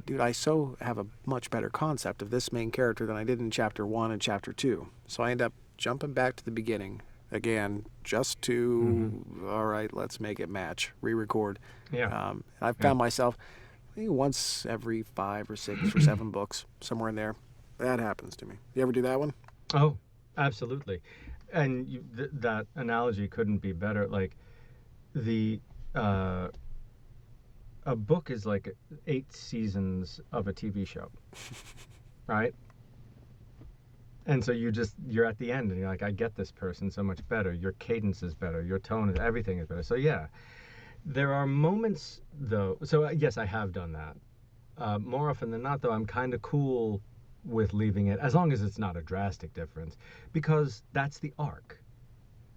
S1: dude, I so have a much better concept of this main character than I did in chapter 1 and chapter 2. So I end up jumping back to the beginning again just
S2: Hmm.
S1: to, all right, let's make it match, re record.
S2: Yeah,
S1: I've
S2: yeah.
S1: found myself maybe once every 5 or 6 or 7 books, somewhere in there. That happens to me. You ever do that one?
S2: Oh, absolutely. And that analogy couldn't be better. Like the uh, a book is like 8 seasons of a TV show, right? And so you're at the end and you're like, I get this person so much better. Your cadence is better. Your tone is everything is better. So yeah, there are moments though. So yes, I have done that. More often than not, though, I'm kind of cool with leaving it as long as it's not a drastic difference, because that's the arc,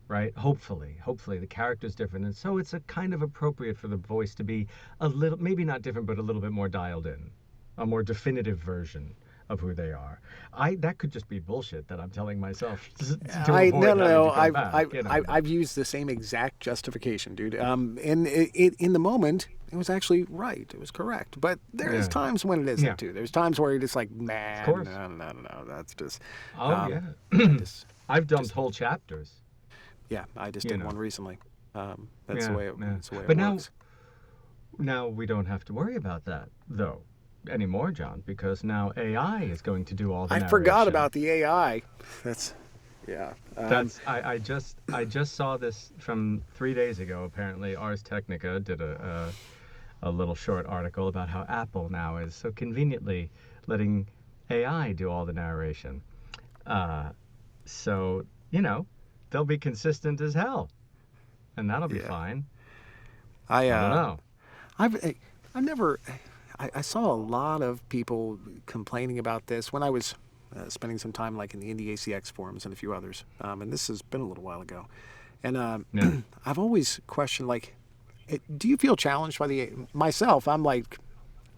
S2: right? Hopefully the character's different, and so it's a kind of appropriate for the voice to be a little, maybe not different, but a little bit more dialed in, a more definitive version of who they are. I That could just be bullshit that I'm telling myself to
S1: I no
S2: avoid
S1: no
S2: having
S1: no.
S2: to go back. But
S1: I've used the same exact justification, dude. And in the moment, it was actually right. It was correct. But there is
S2: yeah,
S1: times when it
S2: yeah,
S1: isn't too. There's times where you're just like,
S2: of
S1: man,
S2: course.
S1: no. That's just,
S2: Oh
S1: um,
S2: yeah.
S1: I just
S2: I've dumped
S1: just
S2: whole chapters.
S1: yeah. I just
S2: You
S1: did
S2: know.
S1: one recently. That's the
S2: Yeah,
S1: way it,
S2: yeah.
S1: that's the way it
S2: But now
S1: works.
S2: Now we don't have to worry about that though anymore, John, because now AI is going to do all the
S1: I forgot
S2: narration.
S1: about the AI. That's yeah.
S2: I just saw this from 3 days ago. Apparently, Ars Technica did a little short article about how Apple now is so conveniently letting AI do all the narration. Uh, so they'll be consistent as hell, and that'll be
S1: Yeah.
S2: fine.
S1: I
S2: I don't know.
S1: I've I've never. I saw a lot of people complaining about this when I was spending some time like in the Indie ACX forums and a few others. And this has been a little while ago. And
S2: Yeah.
S1: I've always questioned like, do you feel challenged by the myself? I'm like,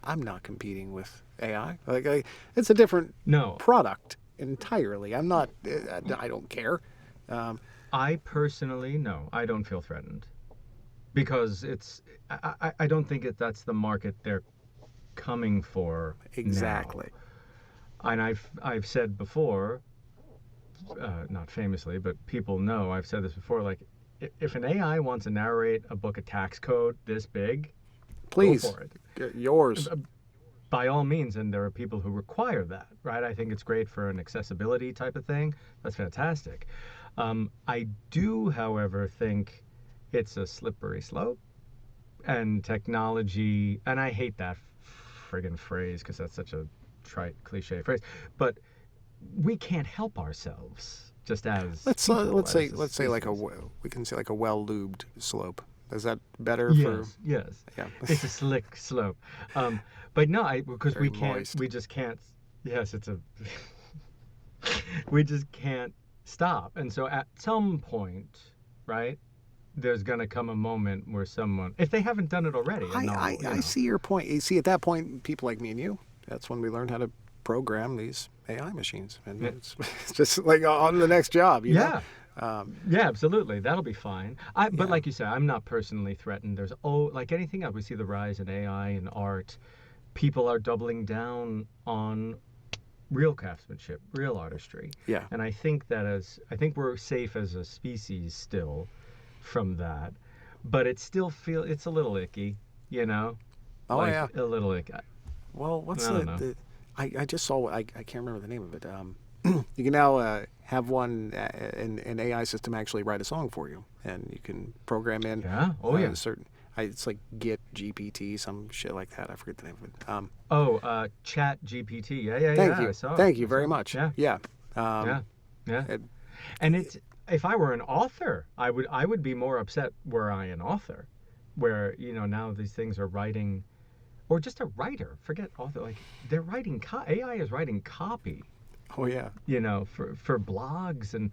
S1: I'm not competing with AI. It's a different
S2: No,
S1: product entirely. I'm not. I don't care. Um,
S2: I personally, no, I don't feel threatened because I don't think that's the market they're coming for now.
S1: exactly.
S2: And I've said before, not famously, but people know I've said this before. Like, if an AI wants to narrate a book of tax code this big, go
S1: Please,
S2: for it.
S1: yours.
S2: By all means, and there are people who require that, right? I think it's great for an accessibility type of thing. That's fantastic. I do, however, think it's a slippery slope, and technology, and I hate that friggin' phrase because that's such a trite, cliche phrase, but we can't help ourselves just as people,
S1: Let's say
S2: as a
S1: like
S2: species.
S1: we can say like a well-lubed slope. Is that better for?
S2: Yes, yes.
S1: Yeah,
S2: It's a slick slope. But no, because
S1: very moist.
S2: we just can't, yes, it's a, we just can't stop. And so at some point, right, there's going to come a moment where someone, if they haven't done it already, and
S1: I see your point. You see, at that point, people like me and you, that's when we learned how to program these AI machines, and
S2: Yeah.
S1: it's just like on the next job. You
S2: Yeah.
S1: know?
S2: Yeah, absolutely. That'll be fine. But
S1: Yeah.
S2: like you said, I'm not personally threatened. There's like anything else, we see the rise in AI and art. People are doubling down on real craftsmanship, real artistry.
S1: Yeah.
S2: And I think I think we're safe as a species still from that. But it's a little icky, you know?
S1: Oh
S2: Like
S1: yeah.
S2: a little icky.
S1: Well, what's
S2: I don't know.
S1: I just saw. I can't remember the name of it. You can now have an AI system actually write a song for you, and you can program in
S2: Yeah? Oh yeah.
S1: certain. It's like Git GPT, some shit like that. I forget the name of it.
S2: Chat GPT. Yeah,
S1: Thank
S2: yeah.
S1: you.
S2: I saw it.
S1: Thank you
S2: I
S1: very
S2: saw it.
S1: much.
S2: Yeah.
S1: Yeah.
S2: Yeah. Yeah.
S1: it-
S2: And it's if I were an author, I would be more upset were I an author, where now these things are writing, or just a writer. Forget author. Like they're writing. AI is writing copy.
S1: oh yeah.
S2: For blogs, and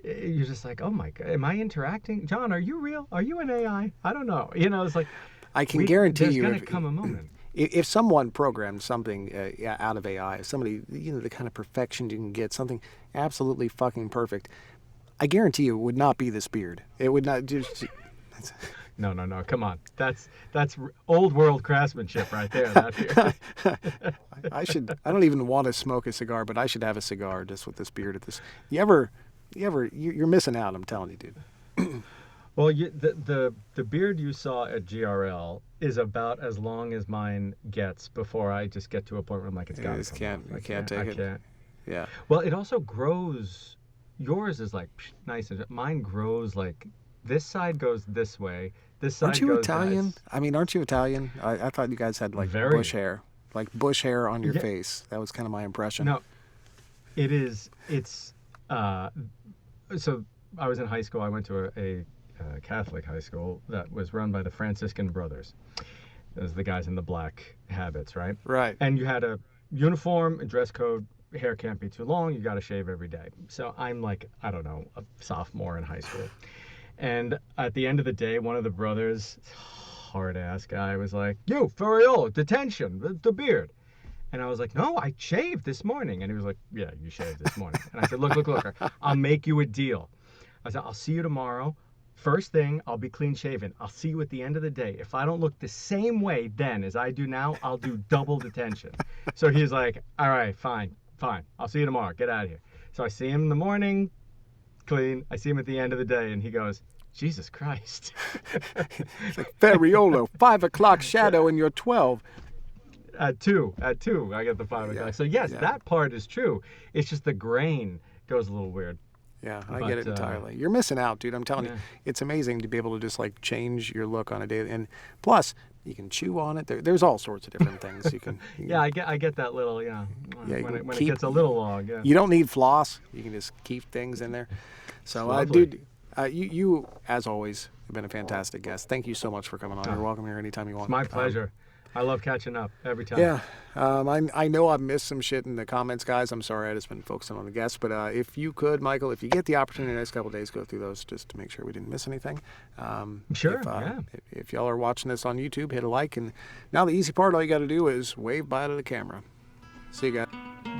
S2: you're just like, oh my god, am I interacting? John, are you real? Are you an AI? I don't know. It's like
S1: I can guarantee
S2: there's
S1: you,
S2: gonna come a moment.
S1: if someone programmed something out of AI, if somebody, the kind of perfection you can get, something absolutely fucking perfect, I guarantee you it would not be this beard. It would not just.
S2: No. Come on. That's old world craftsmanship right there. That
S1: I don't even want to smoke a cigar, but I should have a cigar just with this beard at this. You're missing out. I'm telling you, dude.
S2: Well, the beard you saw at GRL is about as long as mine gets before I just get to a point where I'm like, it's got to
S1: just
S2: come off.
S1: you can't take
S2: I
S1: it.
S2: can't.
S1: Yeah.
S2: Well, it also grows. Yours is like nice. Mine grows like this side goes this way. This side
S1: Aren't you
S2: goes
S1: Italian?
S2: that.
S1: I mean, aren't you Italian? I thought you guys had like
S2: Very.
S1: bush hair, on your
S2: Yeah.
S1: face. That was kind of my impression.
S2: No, it is. It's. So I was in high school. I went to a Catholic high school that was run by the Franciscan Brothers. Those are the guys in the black habits, right?
S1: Right.
S2: And you had a uniform, a dress code. Hair can't be too long. You got to shave every day. So I'm like, I don't know, a sophomore in high school. And at the end of the day, one of the brothers, hard ass guy, was like, "You, Ferraiuolo, detention, the beard." And I was like, "No, I shaved this morning." And he was like, "Yeah, you shaved this morning." And I said, Look, I'll make you a deal." I said, "I'll see you tomorrow. First thing, I'll be clean shaven. I'll see you at the end of the day. If I don't look the same way then as I do now, I'll do double detention." So he's like, "All right, fine. I'll see you tomorrow. Get out of here." So I see him in the morning, clean. I see him at the end of the day, and he goes, "Jesus Christ."
S1: It's like Ferraiuolo, 5 o'clock shadow, and you're 12.
S2: At two, I get the 5 o'clock. So yes,
S1: yeah.
S2: that part is true. It's just the grain goes a little weird.
S1: Yeah, I
S2: But,
S1: get it entirely. You're missing out, dude. I'm telling you,
S2: yeah.
S1: it's amazing to be able to just like change your look on a day, and plus you can chew on it. There's all sorts of different things you can.
S2: Yeah, I get that little,
S1: Yeah,
S2: when
S1: you
S2: it
S1: keep-
S2: gets a little long. Yeah.
S1: You don't need floss. You can just keep things in there. So,
S2: Lovely.
S1: dude, you as always have been a fantastic guest. Thank you so much for coming on. You're welcome here anytime you want.
S2: It's my pleasure. I love catching up every time.
S1: Yeah, I know I've missed some shit in the comments, guys. I'm sorry, I just been focusing on the guests. But if you could, Michael, if you get the opportunity the next couple of days, go through those just to make sure we didn't miss anything.
S2: Sure,
S1: If, if y'all are watching this on YouTube, hit a like. And now the easy part, all you got to do is wave bye to the camera. See you guys.